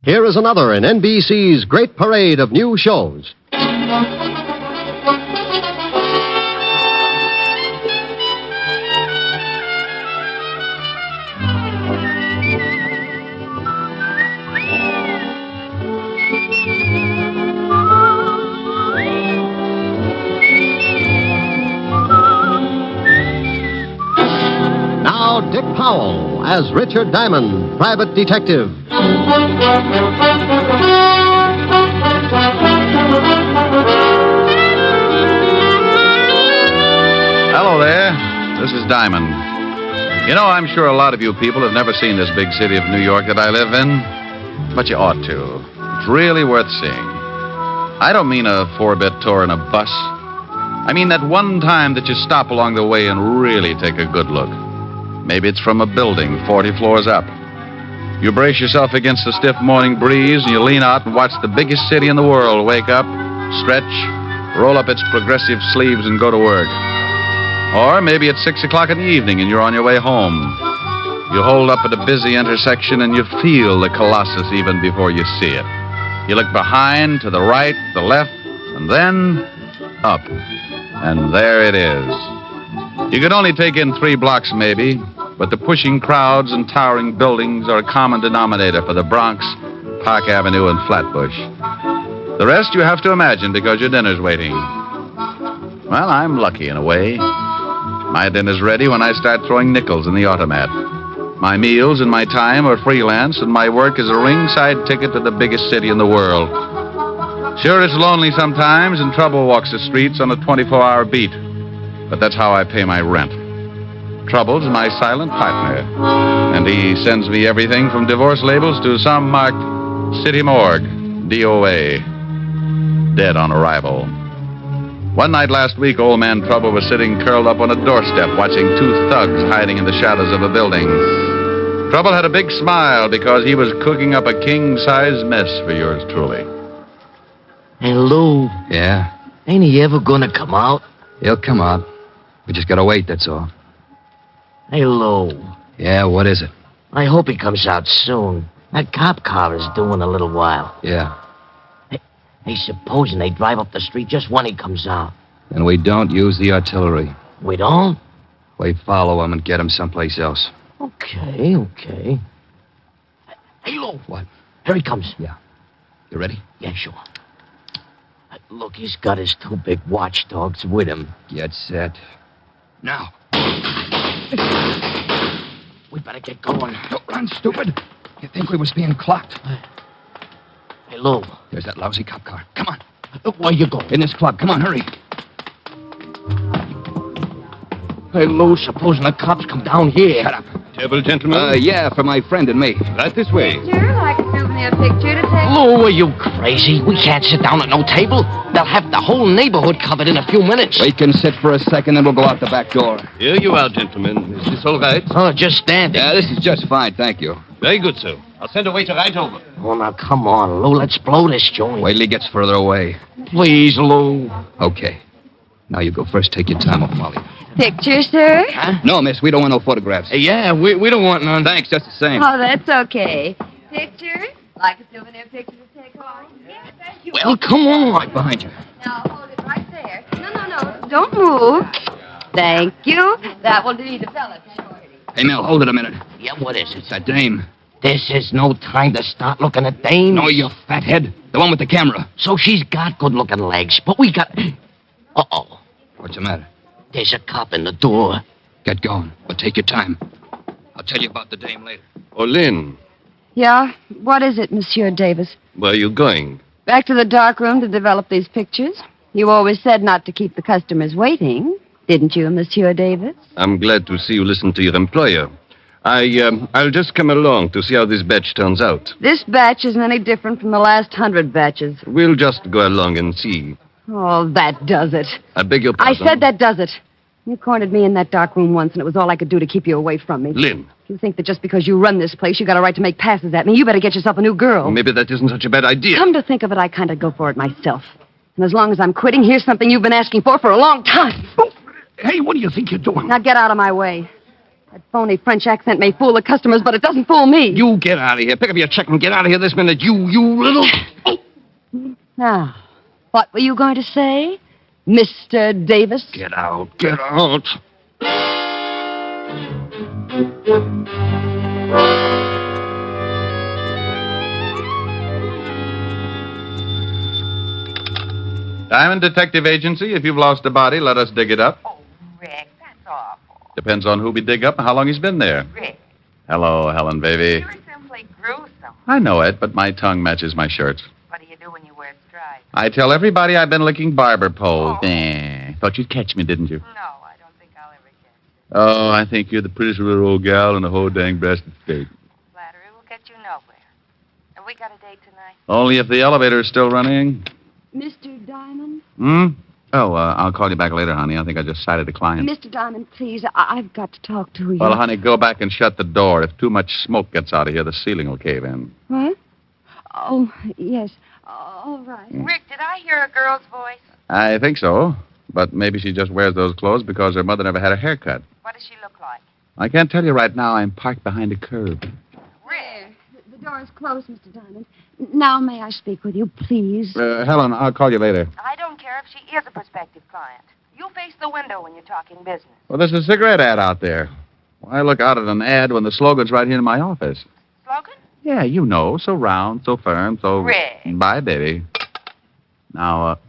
Here is another in NBC's great parade of new shows. Now, Dick Powell as Richard Diamond, private detective. Hello there. This is Diamond. You know, I'm sure a lot of you people have never seen this big city of New York that I live in, but you ought to. It's really worth seeing. I don't mean a 4-bit tour in a bus. I mean that one time that you stop along the way and really take a good look. Maybe it's from a building 40 floors up. You brace yourself against the stiff morning breeze and you lean out and watch the biggest city in the world wake up, stretch, roll up its progressive sleeves and go to work. Or maybe it's 6 o'clock in the evening and you're on your way home. You hold up at a busy intersection and you feel the Colossus even before you see it. You look behind, to the right, the left, and then up. And there it is. You could only take in 3 blocks maybe, but the pushing crowds and towering buildings are a common denominator for the Bronx, Park Avenue, and Flatbush. The rest you have to imagine because your dinner's waiting. Well, I'm lucky in a way. My dinner's ready when I start throwing nickels in the automat. My meals and my time are freelance, and my work is a ringside ticket to the biggest city in the world. Sure, it's lonely sometimes, and trouble walks the streets on a 24-hour beat. But that's how I pay my rent. Trouble's my silent partner, and he sends me everything from divorce labels to some marked City Morgue, DOA, dead on arrival. One night last week, old man Trouble was sitting curled up on a doorstep watching 2 thugs hiding in the shadows of a building. Trouble had a big smile because he was cooking up a king-size mess for yours truly. Hey, Lou. Yeah? Ain't he ever gonna come out? He'll come out. We just gotta wait, that's all. Hey, Lou. Yeah, what is it? I hope he comes out soon. That cop car is due in a little while. Yeah. Hey, supposing they drive up the street just when he comes out. And we don't use the artillery. We don't? We follow him and get him someplace else. Okay. Hey, Lou. What? Here he comes. Yeah. You ready? Yeah, sure. Look, he's got his 2 big watchdogs with him. Get set. Now. We better get going. Don't run, stupid. You think we was being clocked? Hey, Lou. There's that lousy cop car. Come on. Where you going? In this club. Come on, hurry. Hey, Lou, supposing the cops come down here. Shut up. Table, gentlemen? Yeah, for my friend and me. Right this way. Picture, like a souvenir picture to take. Lou, are you crazy? We can't sit down at no table. They'll have the whole neighborhood covered in a few minutes. We can sit for a second, then we'll go out the back door. Here you are, gentlemen. Is this all right? Oh, just standing. Yeah, this is just fine, thank you. Very good, sir. I'll send a waiter right over. Oh, now, come on, Lou. Let's blow this joint. Wait till he gets further away. Please, Lou. Okay. Now you go first. Take your time off Molly. Picture, sir? Huh? No, miss, we don't want no photographs. Yeah, we don't want none. Thanks, just the same. Oh, that's okay. Picture? Like a souvenir picture to take home? Yes, thank you. Well, come on. Right behind you. Now, hold it right there. No. Don't move. Thank you. That will do you the fellas. Hey, Mel, hold it a minute. Yeah, what is it? It's that dame. This is no time to start looking at dames. No, you fathead. The one with the camera. So she's got good-looking legs, but we got... Uh-oh. What's the matter? There's a cop in the door. Get going, but take your time. I'll tell you about the dame later. Oh, Lynn, Yeah? What is it, Monsieur Davis? where are you going? Back to the dark room to develop these pictures. You always said not to keep the customers waiting, didn't you, Monsieur Davis? I'm glad to see you listen to your employer. I'll just come along to see how this batch turns out. This batch isn't any different from the last 100 batches. We'll just go along and see. Oh, that does it. I beg your I pardon. said that does it. You cornered me in that dark room once, and it was all I could do to keep you away from me. Lynn, If you think that just because you run this place, you got a right to make passes at me, you better get yourself a new girl. maybe that isn't such a bad idea. Come to think of it, I kind of go for it myself. And as long as I'm quitting, here's something you've been asking for a long time. Hey, what do you think you're doing? Now get out of my way. That phony French accent may fool the customers, but it doesn't fool me. You get out of here. Pick up your check and get out of here this minute. You little... Now, what were you going to say, Mr. Davis? Get out. Get out. Diamond Detective Agency, if you've lost a body, let us dig it up. Oh, Rick, that's awful. Depends on who we dig up and how long he's been there. Rick, Hello, Helen, baby. you're simply gruesome. I know it, but my tongue matches my shirts. What do you do when you wear stripes? I tell everybody I've been licking barber poles. Oh. Thought you'd catch me, didn't you? No, I don't think I'll ever get you. Oh, I think you're the prettiest little old gal in the whole dang breasted state. Flattery will get you nowhere. Have we got a date tonight? Only if the elevator is still running. Mr. Diamond? Oh, I'll call you back later, honey. I think I just sighted a client. Mr. Diamond, please, I've got to talk to you. Well, honey, go back and shut the door. If too much smoke gets out of here, the ceiling will cave in. What? Oh, yes. All right. Rick, did I hear a girl's voice? I think so. But maybe she just wears those clothes because her mother never had a haircut. What does she look like? I can't tell you right now. I'm parked behind a curb. Rick. The door is closed, Mr. Diamond. Now, may I speak with you, please? Helen, I'll call you later. I don't care if she is a prospective client. You face the window when you're talking business. Well, there's a cigarette ad out there. Why look out at an ad when the slogan's right here in my office? Slogan? Yeah, you know. So round, so firm, so... Rick. Bye, baby. Now,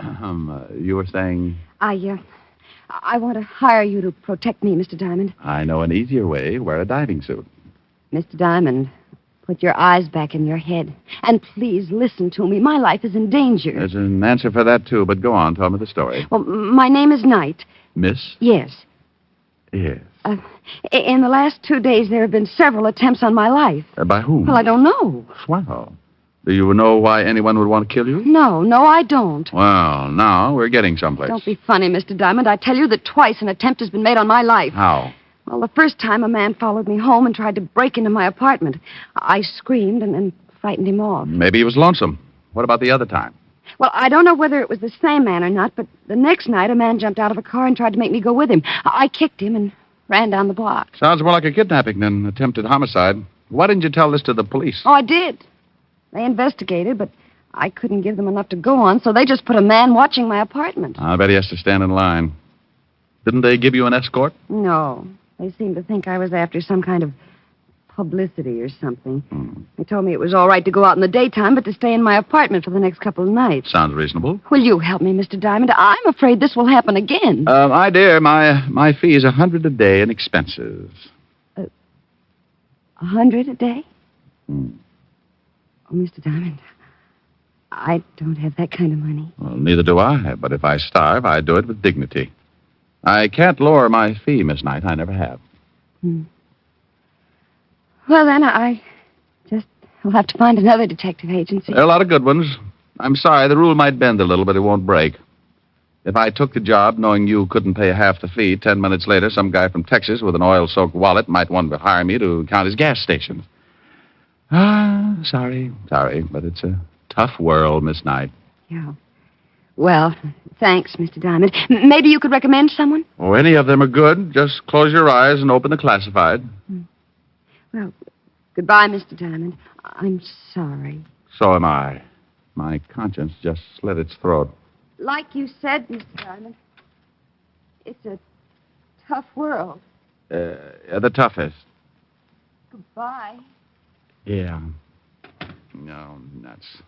you were saying... I want to hire you to protect me, Mr. Diamond. I know an easier way. Wear a diving suit. Mr. Diamond, put your eyes back in your head. And please listen to me. My life is in danger. There's an answer for that, too, but go on. Tell me the story. Well, my name is Knight. Miss? Yes. Yes. In the last 2 days, there have been several attempts on my life. By whom? Well, I don't know. Swell. Do you know why anyone would want to kill you? No, I don't. Well, now we're getting someplace. Don't be funny, Mr. Diamond. I tell you that twice an attempt has been made on my life. How? Well, the first time a man followed me home and tried to break into my apartment. I screamed and frightened him off. Maybe he was lonesome. What about the other time? Well, I don't know whether it was the same man or not, but the next night a man jumped out of a car and tried to make me go with him. I kicked him and ran down the block. Sounds more like a kidnapping than attempted homicide. Why didn't you tell this to the police? Oh, I did. They investigated, but I couldn't give them enough to go on, so they just put a man watching my apartment. I bet he has to stand in line. Didn't they give you an escort? No. They seemed to think I was after some kind of publicity or something. They told me it was all right to go out in the daytime, but to stay in my apartment for the next couple of nights. Sounds reasonable. Will you help me, Mr. Diamond? I'm afraid this will happen again. My dear, my fee is $100 a day in expenses. 100 a day? Oh, Mr. Diamond, I don't have that kind of money. Well, neither do I, but if I starve, I do it with dignity. I can't lower my fee, Miss Knight. I never have. Well, then, I just will have to find another detective agency. There are a lot of good ones. I'm sorry, the rule might bend a little, but it won't break. If I took the job knowing you couldn't pay half the fee, 10 minutes later, some guy from Texas with an oil-soaked wallet might want to hire me to count his gas stations. Sorry, but it's a tough world, Miss Knight. Yeah. Well, thanks, Mr. Diamond. Maybe you could recommend someone? Oh, any of them are good. Just close your eyes and open the classified. Well, goodbye, Mr. Diamond. I'm sorry. So am I. My conscience just slit its throat. Like you said, Mr. Diamond, it's a tough world. The toughest. Goodbye. Yeah. No, nuts.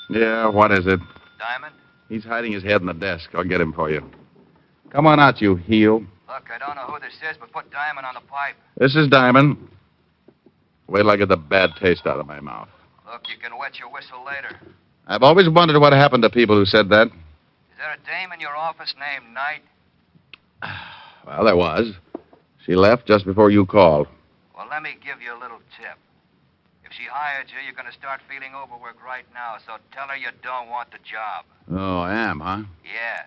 Yeah, what is it? Diamond? He's hiding his head in the desk. I'll get him for you. Come on out, you heel. Look, I don't know who this is, but put Diamond on the pipe. This is Diamond. Wait till I get the bad taste out of my mouth. Look, you can wet your whistle later. I've always wondered what happened to people who said that. Is there a dame in your office named Knight? Well, there was. She left just before you called. Well, let me give you a little tip. If she hired you, you're going to start feeling overworked right now, so tell her you don't want the job. Oh, I am, huh? Yeah.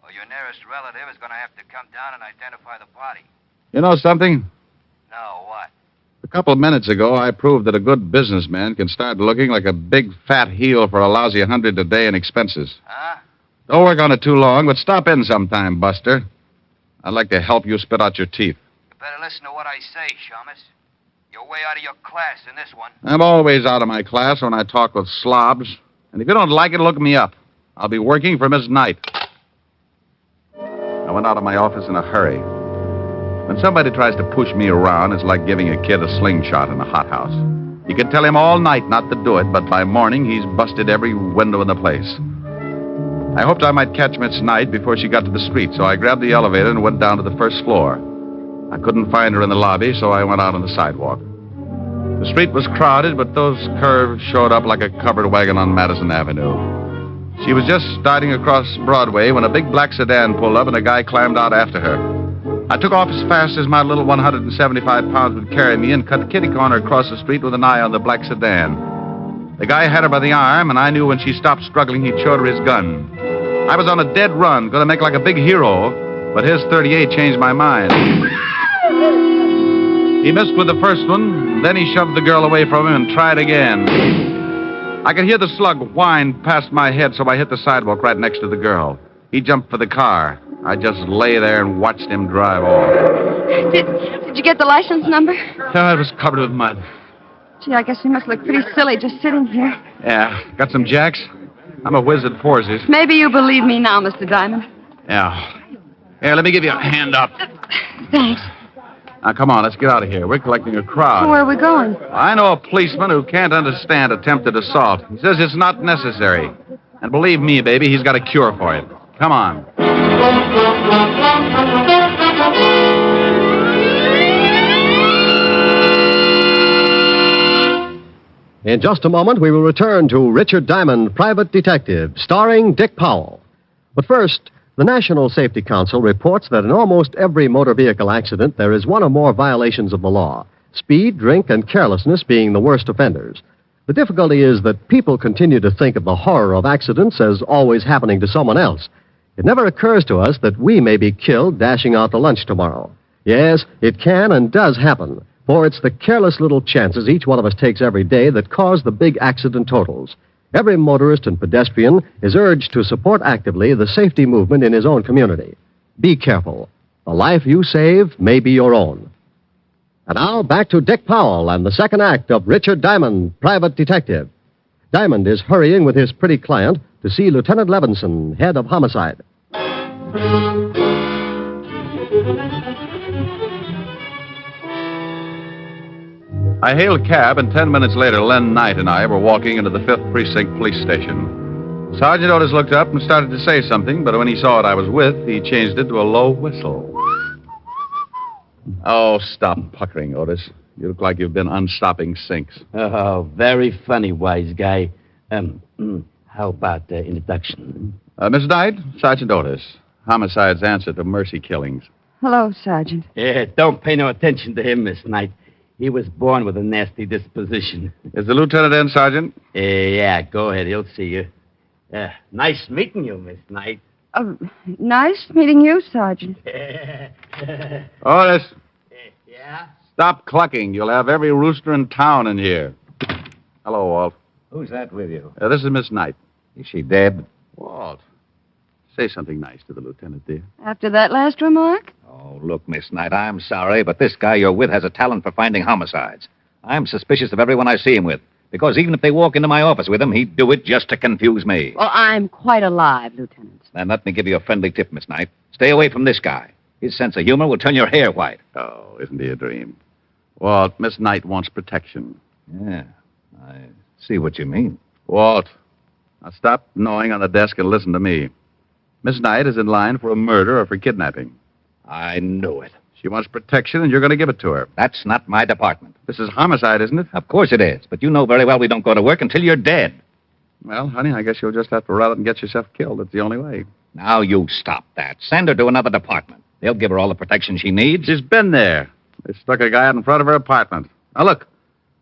Or your nearest relative is going to have to come down and identify the body. You know something? No, what? A couple of minutes ago, I proved that a good businessman can start looking like a big fat heel for a lousy 100 a day in expenses. Huh? Don't work on it too long, but stop in sometime, Buster. I'd like to help you spit out your teeth. You better listen to what I say, Shamus. You're way out of your class in this one. I'm always out of my class when I talk with slobs. And if you don't like it, look me up. I'll be working for Miss Knight. I went out of my office in a hurry. When somebody tries to push me around, it's like giving a kid a slingshot in a hothouse. You can tell him all night not to do it, but by morning he's busted every window in the place. I hoped I might catch Miss Knight before she got to the street, so I grabbed the elevator and went down to the first floor. I couldn't find her in the lobby, so I went out on the sidewalk. The street was crowded, but those curves showed up like a covered wagon on Madison Avenue. She was just starting across Broadway when a big black sedan pulled up and a guy climbed out after her. I took off as fast as my little 175 pounds would carry me and cut kitty corner across the street with an eye on the black sedan. The guy had her by the arm, and I knew when she stopped struggling, he'd showed her his gun. I was on a dead run, going to make like a big hero, but his .38 changed my mind. He missed with the first one, then he shoved the girl away from him and tried again. I could hear the slug whine past my head, so I hit the sidewalk right next to the girl. He jumped for the car. I just lay there and watched him drive off. Did you get the license number? Oh, it was covered with mud. Gee, I guess you must look pretty silly just sitting here. Yeah. Got some jacks? I'm a whiz at forces. Maybe you believe me now, Mr. Diamond. Yeah. Here, let me give you a hand up. Thanks. Now, come on, let's get out of here. We're collecting a crowd. So where are we going? I know a policeman who can't understand attempted assault. He says it's not necessary. And believe me, baby, he's got a cure for it. Come on. In just a moment, we will return to Richard Diamond, Private Detective, starring Dick Powell. But first, the National Safety Council reports that in almost every motor vehicle accident, there is one or more violations of the law, speed, drink, and carelessness being the worst offenders. The difficulty is that people continue to think of the horror of accidents as always happening to someone else. It never occurs to us that we may be killed dashing out to lunch tomorrow. Yes, it can and does happen, for it's the careless little chances each one of us takes every day that cause the big accident totals. Every motorist and pedestrian is urged to support actively the safety movement in his own community. Be careful. The life you save may be your own. And now, back to Dick Powell and the second act of Richard Diamond, Private Detective. Diamond is hurrying with his pretty client to see Lieutenant Levinson, head of homicide. I hailed a cab, and 10 minutes later, Len Knight and I were walking into the 5th Precinct Police Station. Sergeant Otis looked up and started to say something, but when he saw what I was with, he changed it to a low whistle. Oh, stop puckering, Otis. You look like you've been unstopping sinks. Oh, very funny, wise guy. How about the introduction? Miss Knight, Sergeant Otis. Homicide's answer to mercy killings. Hello, Sergeant. Yeah, don't pay no attention to him, Miss Knight. He was born with a nasty disposition. Is the lieutenant in, Sergeant? Yeah, go ahead. He'll see you. Nice meeting you, Miss Knight. Nice meeting you, Sergeant. Otis, Yeah? stop clucking. You'll have every rooster in town in here. Hello, Walt. Who's that with you? This is Miss Knight. Is she dead? Walt, say something nice to the lieutenant, dear. After that last remark? Oh, look, Miss Knight, I'm sorry, but this guy you're with has a talent for finding homicides. I'm suspicious of everyone I see him with, because even if they walk into my office with him, he'd do it just to confuse me. Well, I'm quite alive, Lieutenant. Then let me give you a friendly tip, Miss Knight. Stay away from this guy. His sense of humor will turn your hair white. Oh, isn't he a dream? Walt, Miss Knight wants protection. Yeah, I see what you mean. Walt, now stop gnawing on the desk and listen to me. Miss Knight is in line for a murder or for kidnapping. I knew it. She wants protection, and you're going to give it to her. That's not my department. This is homicide, isn't it? Of course it is, but you know very well we don't go to work until you're dead. Well, honey, I guess you'll just have to run out and get yourself killed. That's the only way. Now you stop that. Send her to another department. They'll give her all the protection she needs. She's been there. They stuck a guy out in front of her apartment. Now, look,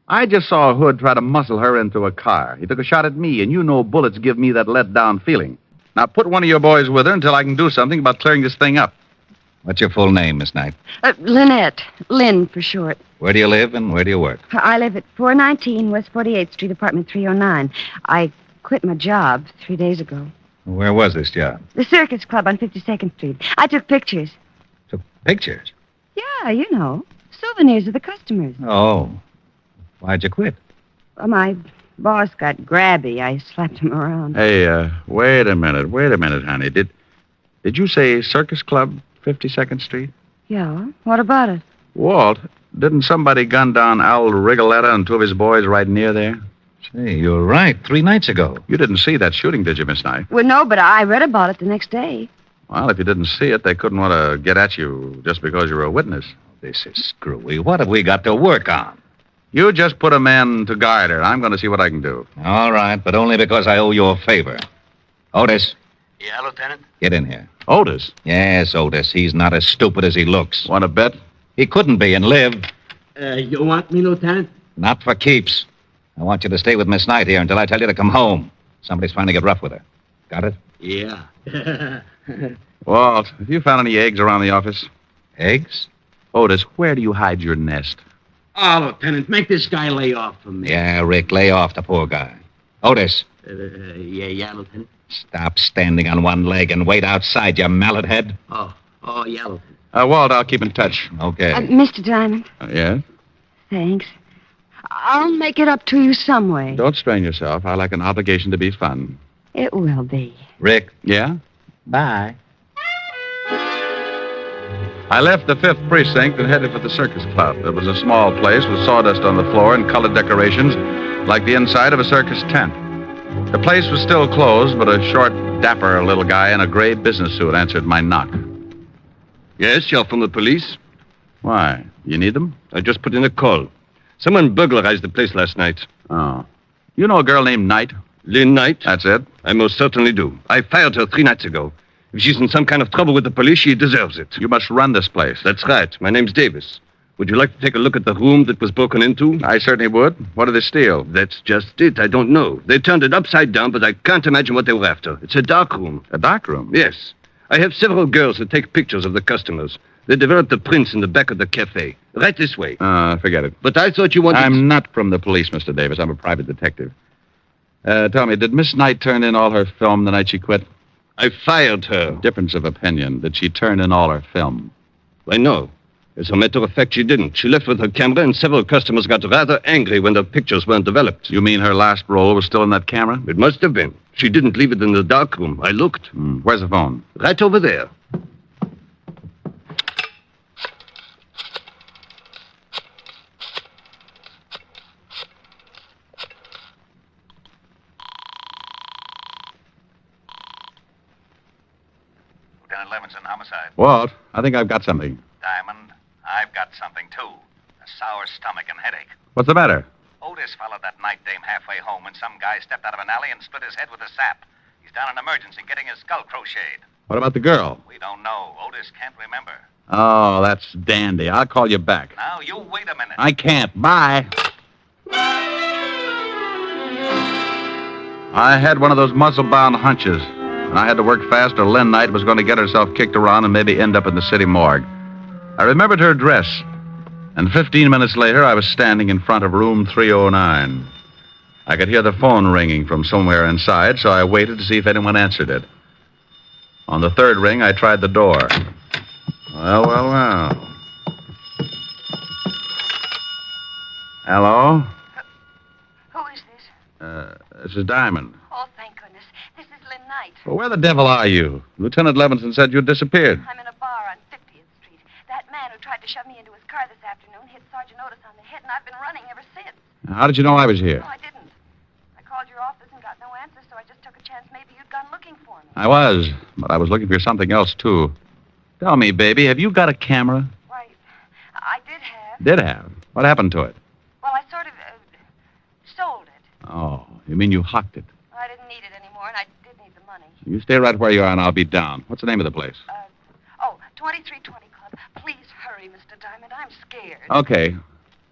I just saw a hood try to muscle her into a car. He took a shot at me, and you know bullets give me that let-down feeling. Now, put one of your boys with her until I can do something about clearing this thing up. What's your full name, Miss Knight? Lynette. Lynn, for short. Where do you live and where do you work? I live at 419 West 48th Street, apartment 309. I quit my job 3 days ago. Where was this job? The Circus Club on 52nd Street. I took pictures. Took Pictures? Yeah, you know. Souvenirs of the customers. Oh. Why'd you quit? Well, my boss got grabby. I slapped him around. Hey, wait a minute, honey. Did you say Circus Club, 52nd Street? Yeah? What about it? Walt, didn't somebody gun down Al Rigoletta and two of his boys right near there? Say, you're right. 3 nights ago. You didn't see that shooting, did you, Miss Knight? Well, no, but I read about it the next day. Well, if you didn't see it, they couldn't want to get at you just because you were a witness. This is screwy. What have we got to work on? You just put a man to guide her. I'm going to see what I can do. All right, but only because I owe you a favor. Otis. Yeah, Lieutenant? Get in here. Otis? Yes, Otis. He's not as stupid as he looks. Want to bet? He couldn't be and live. You want me, Lieutenant? Not for keeps. I want you to stay with Miss Knight here until I tell you to come home. Somebody's trying to get rough with her. Got it? Yeah. Walt, have you found any eggs around the office? Eggs? Otis, where do you hide your nest? Oh, Lieutenant, make this guy lay off from me. Yeah, Rick, lay off the poor guy. Otis, Yeah, Lieutenant. stop standing on one leg and wait outside, you mallet head. Oh, yeah, Lieutenant. Walt, I'll keep in touch. Okay. Mr. Diamond, Yeah? thanks. I'll make it up to you some way. Don't strain yourself. I like an obligation to be fun. It will be. Rick, Yeah? bye. I left the 5th precinct and headed for the circus club. It was a small place with sawdust on the floor and colored decorations like the inside of a circus tent. The place was still closed, but a short, dapper little guy in a gray business suit answered my knock. Yes, you're from the police? Why? You need them? I just put in a call. Someone burglarized the place last night. Oh. You know a girl named Knight? Lynn Knight? That's it. I most certainly do. I fired her 3 nights ago. If she's in some kind of trouble with the police, she deserves it. You must run this place. That's right. My name's Davis. Would you like to take a look at the room that was broken into? I certainly would. What did they steal? That's just it. I don't know. They turned it upside down, but I can't imagine what they were after. It's a dark room. A dark room? Yes. I have several girls that take pictures of the customers. They developed the prints in the back of the cafe. Right this way. Forget it. But I thought you wanted... I'm not from the police, Mr. Davis. I'm a private detective. Tell me, did Miss Knight turn in all her film the night she quit? I fired her. Difference of opinion. Did she turn in all her film? I know. As a matter of fact, she didn't. She left with her camera, and several customers got rather angry when the pictures weren't developed. You mean her last roll was still in that camera? It must have been. She didn't leave it in the dark room. I looked. Where's the phone? Right over there. Lieutenant Levinson, homicide. Walt, I think I've got something. Diamond, I've got something, too. A sour stomach and headache. What's the matter? Otis followed that night dame halfway home when some guy stepped out of an alley and split his head with a sap. He's down in emergency getting his skull crocheted. What about the girl? We don't know. Otis can't remember. Oh, that's dandy. I'll call you back. Now, you wait a minute. I can't. Bye. I had one of those muscle-bound hunches. And I had to work fast or Lynn Knight was going to get herself kicked around and maybe end up in the city morgue. I remembered her dress. And 15 minutes later, I was standing in front of room 309. I could hear the phone ringing from somewhere inside, so I waited to see if anyone answered it. On the 3rd ring, I tried the door. Well. Hello? Who is this? This is Diamond. Oh, thank goodness. This is Lynn Knight. Well, where the devil are you? Lieutenant Levinson said you'd disappeared. I'm in a bar on 50th Street. That man who tried to shove me into his car this afternoon hit Sergeant Otis on the head, and I've been running ever since. How did you know I was here? No, I didn't. I called your office and got no answer, so I just took a chance maybe you'd gone looking for me. I was, but I was looking for something else, too. Tell me, baby, have you got a camera? Why, I did have. Did have. What happened to it? Well, I sort of sold it. Oh, you mean you hocked it? I didn't need it anymore, and I did need the money. You stay right where you are, and I'll be down. What's the name of the place? 2320 Club. Please hurry, Mr. Diamond. I'm scared. Okay.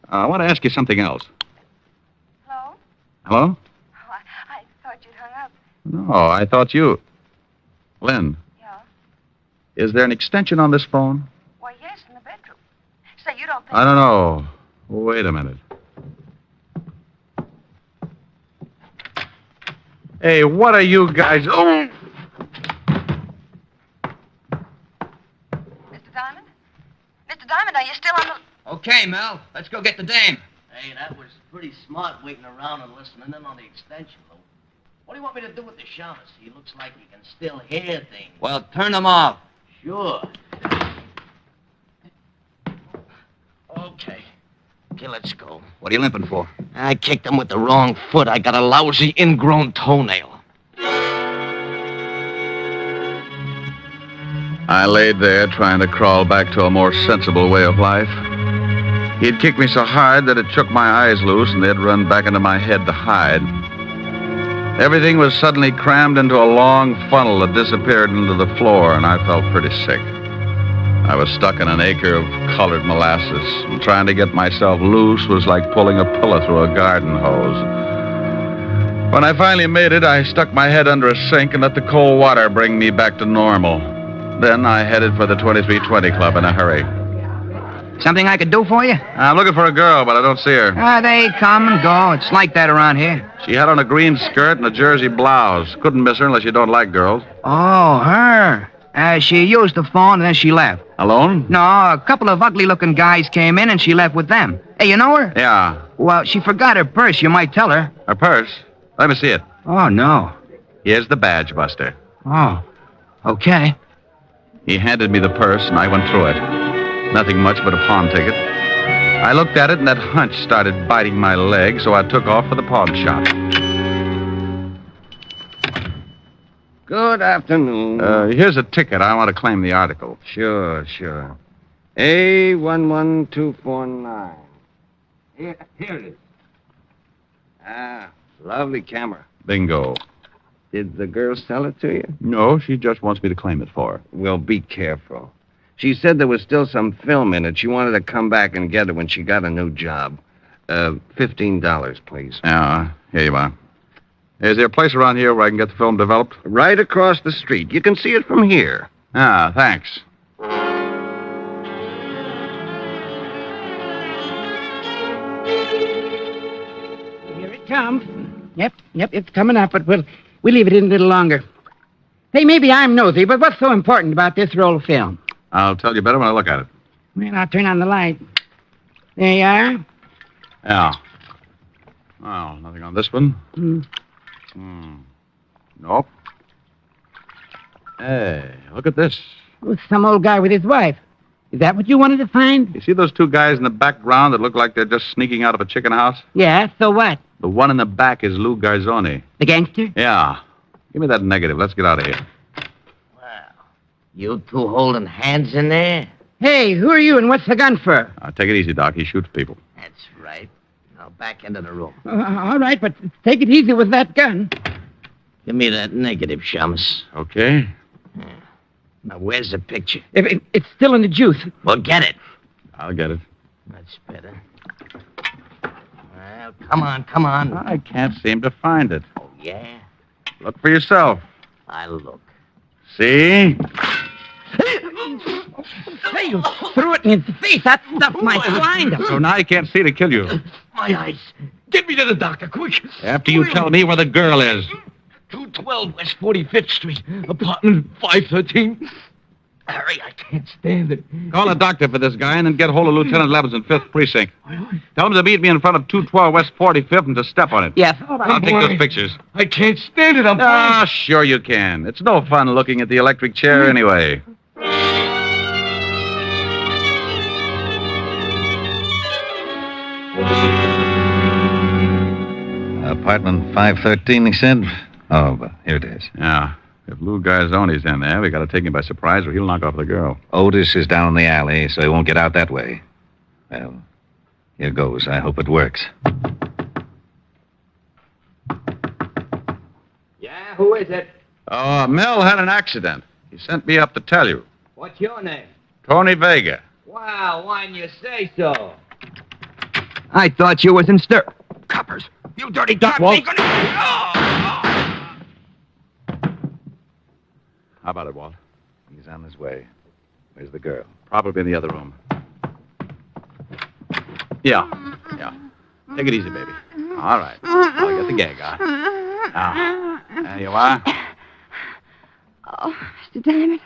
I want to ask you something else. Hello? Hello? Oh, I thought you'd hung up. No, I thought you... Lynn, Yeah? is there an extension on this phone? Why, yes, in the bedroom. Say, you don't think... I don't know. Wait a minute. Hey, what are you guys... Oh! Mr. Diamond? Okay, Mel. Let's go get the dame. Hey, that was pretty smart waiting around and listening in on the extension, Lou. What do you want me to do with the shamus? He looks like he can still hear things. Well, turn them off. Sure. Okay, let's go. What are you limping for? I kicked him with the wrong foot. I got a lousy ingrown toenail. I laid there trying to crawl back to a more sensible way of life. He'd kicked me so hard that it shook my eyes loose and they'd run back into my head to hide. Everything was suddenly crammed into a long funnel that disappeared into the floor, and I felt pretty sick. I was stuck in an acre of colored molasses, and trying to get myself loose was like pulling a pillow through a garden hose. When I finally made it, I stuck my head under a sink and let the cold water bring me back to normal. Then I headed for the 2320 Club in a hurry. Something I could do for you? I'm looking for a girl, but I don't see her. They come and go. It's like that around here. She had on a green skirt and a jersey blouse. Couldn't miss her unless you don't like girls. Oh, her. She used the phone and then she left. Alone? No, a couple of ugly-looking guys came in and she left with them. Hey, you know her? Yeah. Well, she forgot her purse. You might tell her. Her purse? Let me see it. Oh, no. Here's the badge, Buster. Oh, okay. He handed me the purse, and I went through it. Nothing much but a pawn ticket. I looked at it, and that hunch started biting my leg, so I took off for the pawn shop. Good afternoon. Here's a ticket. I want to claim the article. Sure. A11249. Here it is. Ah, lovely camera. Bingo. Did the girl sell it to you? No, she just wants me to claim it for her. Well, be careful. She said there was still some film in it. She wanted to come back and get it when she got a new job. $15, please. Yeah, here you are. Is there a place around here where I can get the film developed? Right across the street. You can see it from here. Ah, thanks. Here it comes. Yep, it's coming up, but we'll leave it in a little longer. Hey, maybe I'm nosy, but what's so important about this roll of film? I'll tell you better when I look at it. Well, I'll turn on the light. There you are. Yeah. Well, nothing on this one. Nope. Hey, look at this. Oh, some old guy with his wife. Is that what you wanted to find? You see those two guys in the background that look like they're just sneaking out of a chicken house? Yeah, so what? The one in the back is Lou Garzoni. The gangster? Yeah. Give me that negative. Let's get out of here. Wow. You two holding hands in there? Hey, who are you and what's the gun for? Take it easy, Doc. He shoots people. That's right. Now back into the room. All right, but take it easy with that gun. Give me that negative, Shamus. Okay. Now, where's the picture? It's still in the juice. Well, get it. I'll get it. That's better. Well, come on. I can't seem to find it. Oh, yeah? Look for yourself. I'll look. See? Hey, you threw it in his face. That stuff might blind him. So now you can't see to kill you. My eyes. Get me to the doctor, quick. After you tell me where the girl is. 212 West 45th Street, apartment 513. Harry, I can't stand it. Call a doctor for this guy and then get hold of Lieutenant Levins in 5th Precinct. Tell him to meet me in front of 212 West 45th and to step on it. Yes, all right. I'll take those pictures. I can't stand it. I'm Ah, sure you can. It's no fun looking at the electric chair anyway. Apartment 513, he said? Oh, but here it is. Yeah. If Lou Garzoni's in there, we got to take him by surprise or he'll knock off the girl. Otis is down in the alley, so he won't get out that way. Well, here goes. I hope it works. Yeah, who is it? Mel had an accident. He sent me up to tell you. What's your name? Tony Vega. Wow, why'd you say so? I thought you was in stir... Coppers, you dirty dog. Walt. How about it, Walt? He's on his way. Where's the girl? Probably in the other room. Yeah. Take it easy, baby. All right. I'll get the gag on. Now, there you are. Oh, Mr. Diamond.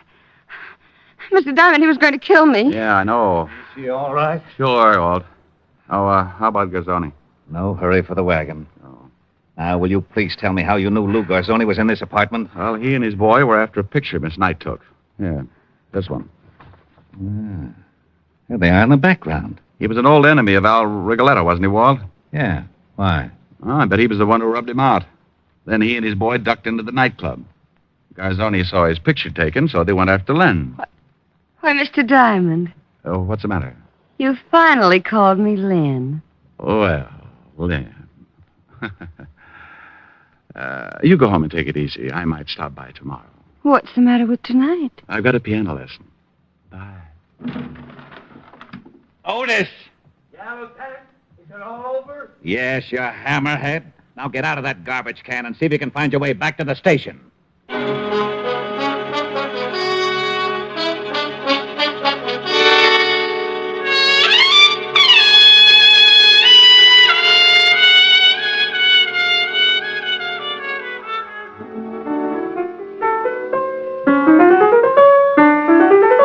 Mr. Diamond, he was going to kill me. Yeah, I know. She all right? Sure, Walt. Oh, how about Gazzoni? No hurry for the wagon. Oh. Now, will you please tell me how you knew Lou Garzoni was in this apartment? Well, he and his boy were after a picture Miss Knight took. Yeah, this one. There they are in the background. He was an old enemy of Al Rigoletto, wasn't he, Walt? Yeah. Why? Oh, I bet he was the one who rubbed him out. Then he and his boy ducked into the nightclub. Garzoni saw his picture taken, so they went after Len. Why, Mr. Diamond, Oh, what's the matter? you finally called me Lynn. Well, Len. You go home and take it easy. I might stop by tomorrow. What's the matter with tonight? I've got a piano lesson. Bye. Otis! Yeah, Lieutenant? Is it all over? Yes, you hammerhead. Now get out of that garbage can and see if you can find your way back to the station.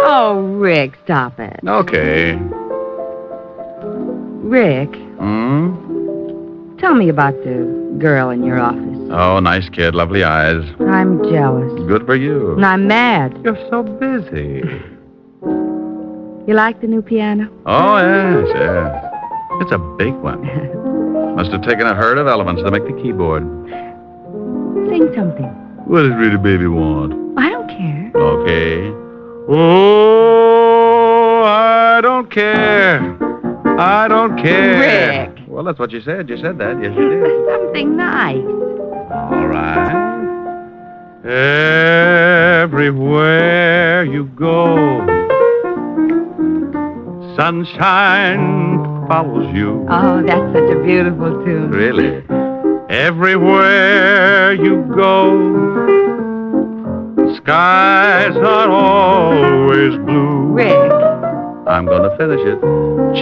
Oh, Rick, stop it. Okay. Rick, Hmm? tell me about the girl in your office. Oh, nice kid, lovely eyes. I'm jealous. Good for you. And I'm mad. You're so busy. You like the new piano? Oh, yes, yes. It's a big one. Must have taken a herd of elements to make the keyboard. Sing something. What does Rita Baby want? I don't care. Okay. Oh, I don't care. I don't care. Rick. Well, that's what you said. You said that. Yes, you did. Something nice. All right. Everywhere you go, sunshine follows you. Oh, that's such a beautiful tune. Really? Everywhere you go, skies are always blue. Rick. I'm going to finish it.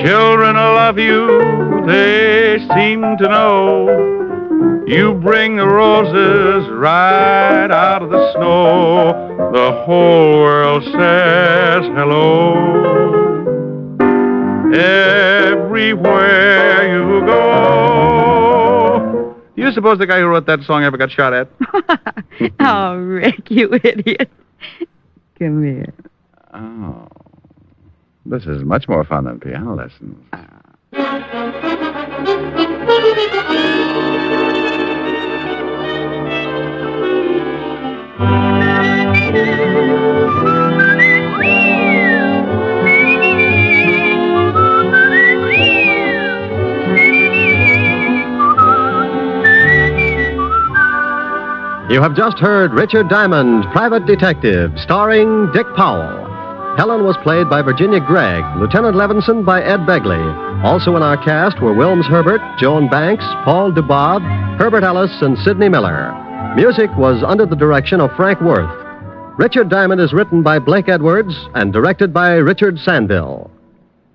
Children love you, they seem to know. You bring the roses right out of the snow. The whole world says hello. Everywhere you go. You suppose the guy who wrote that song ever got shot at? Oh, Rick, you idiot. Come here. Oh. This is much more fun than piano lessons. You have just heard Richard Diamond, Private Detective, starring Dick Powell. Helen was played by Virginia Gregg, Lieutenant Levinson by Ed Begley. Also in our cast were Wilms Herbert, Joan Banks, Paul DuBob, Herbert Ellis, and Sidney Miller. Music was under the direction of Frank Worth. Richard Diamond is written by Blake Edwards and directed by Richard Sandville.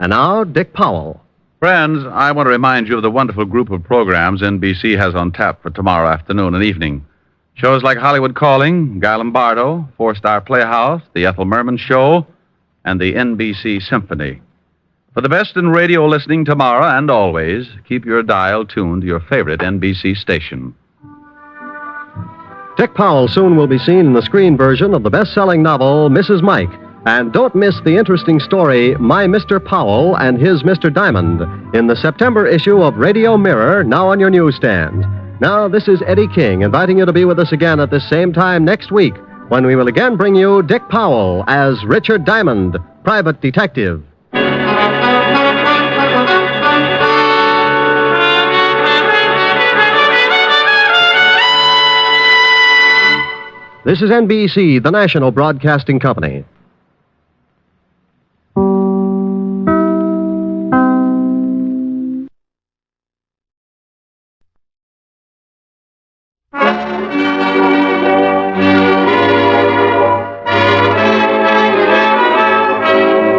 And now, Dick Powell. Friends, I want to remind you of the wonderful group of programs NBC has on tap for tomorrow afternoon and evening. Shows like Hollywood Calling, Guy Lombardo, Four-Star Playhouse, The Ethel Merman Show, and the NBC Symphony. For the best in radio listening tomorrow and always, keep your dial tuned to your favorite NBC station. Dick Powell soon will be seen in the screen version of the best-selling novel, Mrs. Mike. And don't miss the interesting story, My Mr. Powell and His Mr. Diamond, in the September issue of Radio Mirror, now on your newsstand. Now, this is Eddie King inviting you to be with us again at this same time next week, when we will again bring you Dick Powell as Richard Diamond, Private Detective. This is NBC, the national broadcasting company.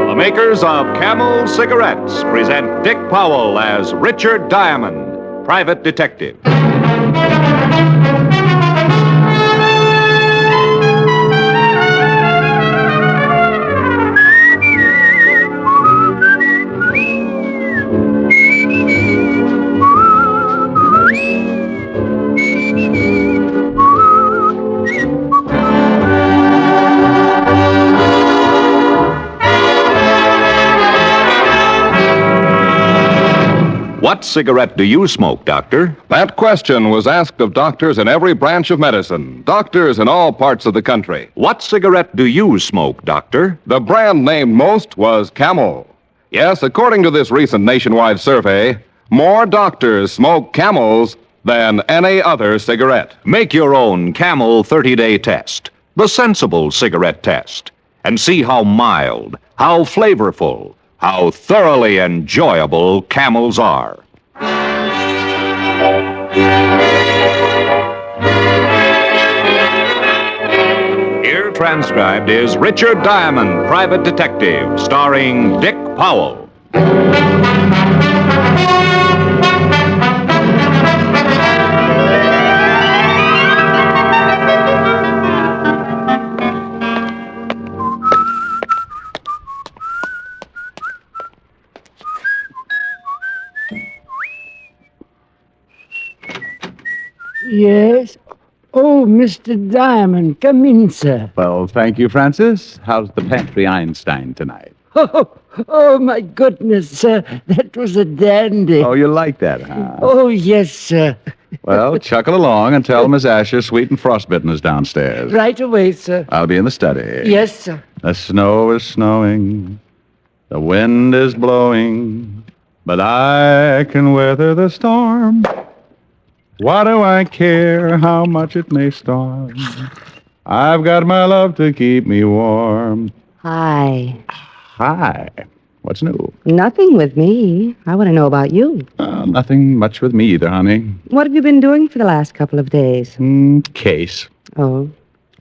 The makers of Camel Cigarettes present Dick Powell as Richard Diamond, Private Detective. cigarette do you smoke, Doctor? That question was asked of doctors in every branch of medicine, doctors in all parts of the country. What cigarette do you smoke, Doctor? The brand named most was Camel. Yes, according to this recent nationwide survey, more doctors smoke Camels than any other cigarette. Make your own Camel 30-day test, the sensible cigarette test, and see how mild, how flavorful, how thoroughly enjoyable Camels are. Here transcribed is Richard Diamond, Private Detective, starring Dick Powell. Yes? Oh, Mr. Diamond, come in, sir. Well, thank you, Francis. How's the pantry Einstein tonight? Oh, my goodness, sir. That was a dandy. Oh, you like that, huh? Oh, yes, sir. Well, chuckle along and tell Miss Asher Sweet and Frostbitten is downstairs. Right away, sir. I'll be in the study. Yes, sir. The snow is snowing. The wind is blowing. But I can weather the storm. Why do I care how much it may storm? I've got my love to keep me warm. Hi. Hi. What's new? Nothing with me. I want to know about you. Nothing much with me either, honey. What have you been doing for the last couple of days? Case. Oh.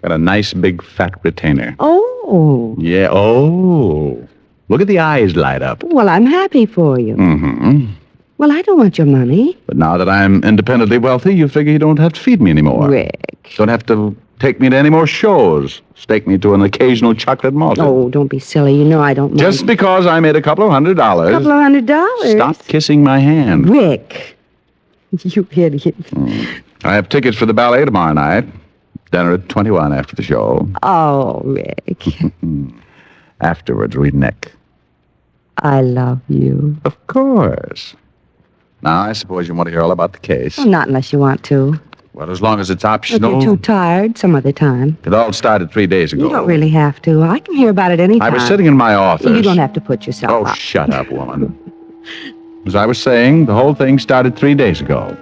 Got a nice big fat retainer. Oh. Yeah, oh. Look at the eyes light up. Well, I'm happy for you. Mm-hmm. Well, I don't want your money. But now that I'm independently wealthy, you figure you don't have to feed me anymore. Rick. Don't have to take me to any more shows. Stake me to an occasional chocolate malted. Oh, don't be silly. You know I don't mind. Just because I made a couple of $100. Couple of $100? Stop kissing my hand. Rick. You idiot. I have tickets for the ballet tomorrow night. Dinner at 21 after the show. Oh, Rick. Afterwards, we neck. I love you. Of course. Now, I suppose you want to hear all about the case. Well, not unless you want to. Well, as long as it's If optional. you're too tired, some other time. It all started 3 days ago. You don't really have to. I can hear about it any time. I was sitting in my office. You don't have to put yourself up. Oh, shut up, woman. As I was saying, the whole thing started 3 days ago.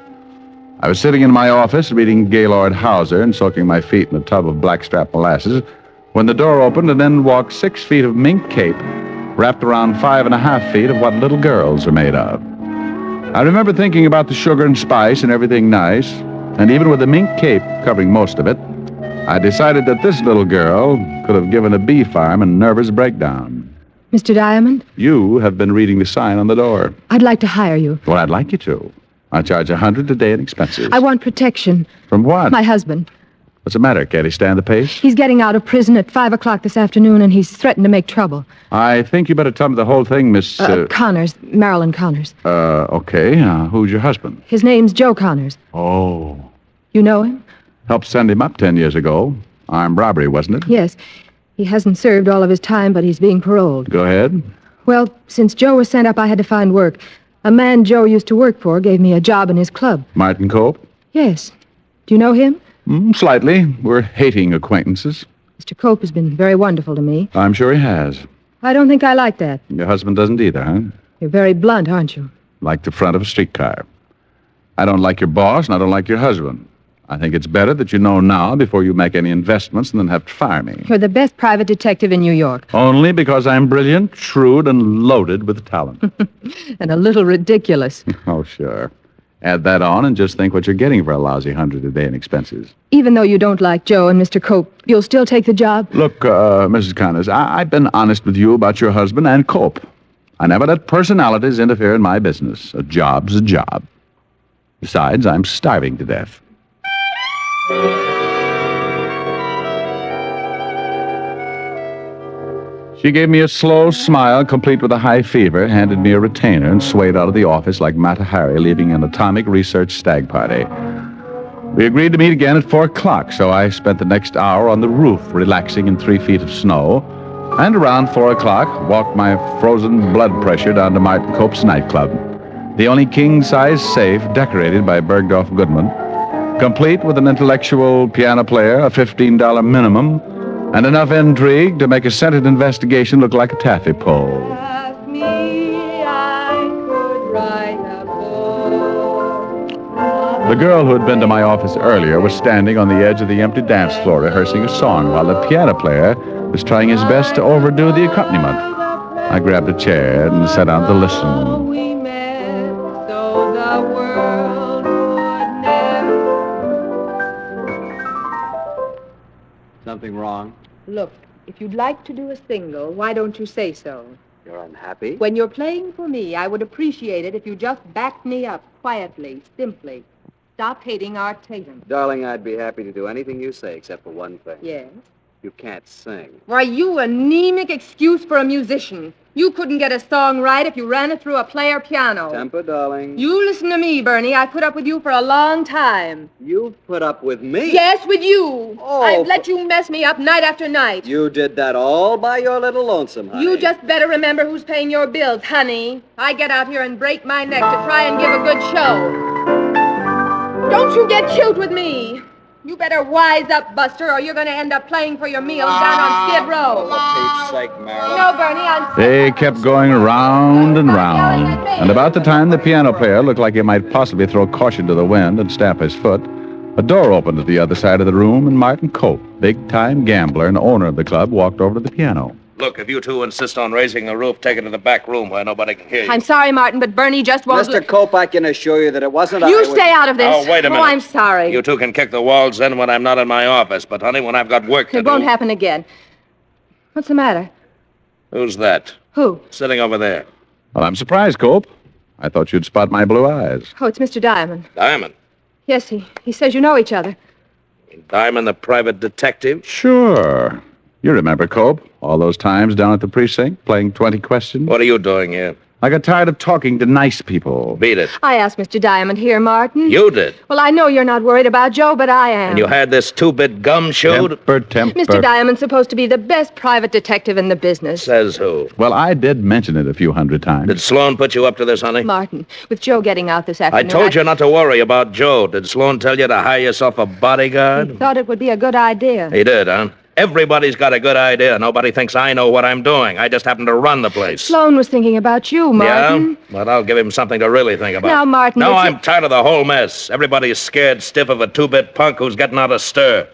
I was sitting in my office reading Gaylord Hauser and soaking my feet in a tub of blackstrap molasses when the door opened and in walked 6 feet of mink cape wrapped around 5.5 feet of what little girls are made of. I remember thinking about the sugar and spice and everything nice, and even with the mink cape covering most of it, I decided that this little girl could have given a bee farm a nervous breakdown. Mr. Diamond, You have been reading the sign on the door. I'd like to hire you. Well, I'd like you to. I charge $100 a day in expenses. I want protection. From what? My husband. What's the matter? Can't he stand the pace? He's getting out of prison at 5 o'clock this afternoon, and he's threatened to make trouble. I think you better tell me the whole thing, Miss... Connors, Marilyn Connors. Okay. Who's your husband? His name's Joe Connors. Oh. You know him? Helped send him up 10 years ago. Armed robbery, wasn't it? Yes. He hasn't served all of his time, but he's being paroled. Go ahead. Well, since Joe was sent up, I had to find work. A man Joe used to work for gave me a job in his club. Martin Cope? Yes. Do you know him? Slightly. We're hating acquaintances. Mr. Cope has been very wonderful to me. I'm sure he has. I don't think I like that. Your husband doesn't either, huh? You're very blunt, aren't you? Like the front of a streetcar. I don't like your boss, and I don't like your husband. I think it's better that you know now before you make any investments and then have to fire me. You're the best private detective in New York. Only because I'm brilliant, shrewd, and loaded with talent. And a little ridiculous. Oh, sure. Add that on and just think what you're getting for a lousy $100 a day in expenses. Even though you don't like Joe and Mr. Cope, you'll still take the job? Look, Mrs. Connors, I've been honest with you about your husband and Cope. I never let personalities interfere in my business. A job's a job. Besides, I'm starving to death. She gave me a slow smile, complete with a high fever, handed me a retainer, and swayed out of the office like Mata Hari leaving an atomic research stag party. We agreed to meet again at 4 o'clock, so I spent the next hour on the roof, relaxing in 3 feet of snow, and around 4 o'clock, walked my frozen blood pressure down to Martin Cope's nightclub. The only king-size safe decorated by Bergdorf Goodman, complete with an intellectual piano player, a $15 minimum, and enough intrigue to make a scented investigation look like a taffy pull. The girl who had been to my office earlier was standing on the edge of the empty dance floor rehearsing a song while the piano player was trying his best to overdo the accompaniment. I grabbed a chair and sat down to listen. Something wrong? Look, if you'd like to do a single, why don't you say so? You're unhappy? When you're playing for me, I would appreciate it if you just backed me up quietly, simply. Stop hating Art Tatum. Darling, I'd be happy to do anything you say except for one thing. Yes? You can't sing. Why, you anemic excuse for a musician. You couldn't get a song right if you ran it through a player piano. Temper, darling. You listen to me, Bernie. I put up with you for a long time. You've put up with me? Yes, with you. Oh, I've let you mess me up night after night. You did that all by your little lonesome, honey. You just better remember who's paying your bills, honey. I get out here and break my neck to try and give a good show. Don't you get cute with me. You better wise up, Buster, or you're going to end up playing for your meals down on Skid Row. For Pete's sake, Marilyn. No, Bernie, I'm... They kept going round and round, and about the time the piano player looked like he might possibly throw caution to the wind and stamp his foot, a door opened at the other side of the room, and Martin Cope, big-time gambler and owner of the club, walked over to the piano. Look, if you two insist on raising the roof, take it to the back room where nobody can hear you. I'm sorry, Martin, but Bernie just won't... Mr. Cope, I can assure you that it wasn't You I. stay out of this. Oh, wait a minute. Oh, I'm sorry. You two can kick the walls in when I'm not in my office, but, honey, when I've got work to It do... won't happen again. What's the matter? Who's that? Who? Sitting over there. Well, I'm surprised, Cope. I thought you'd spot my blue eyes. Oh, it's Mr. Diamond. Diamond. Yes, he says you know each other. Diamond, the private detective? Sure. You remember, Cope, all those times down at the precinct, playing 20 questions? What are you doing here? I got tired of talking to nice people. Beat it. I asked Mr. Diamond here, Martin. You did. Well, I know you're not worried about Joe, but I am. And you had this two-bit gum showed? Temper. Mr. Diamond's supposed to be the best private detective in the business. Says who? Well, I did mention it a few hundred times. Did Sloan put you up to this, honey? Martin, with Joe getting out this I afternoon... told you not to worry about Joe. Did Sloan tell you to hire yourself a bodyguard? Thought it would be a good idea. He did, huh? Everybody's got a good idea. Nobody thinks I know what I'm doing. I just happen to run the place. Sloan was thinking about you, Martin. Yeah? But I'll give him something to really think about. Now, Martin... No, it's- I'm tired of the whole mess. Everybody's scared stiff of a two-bit punk who's getting out of stir.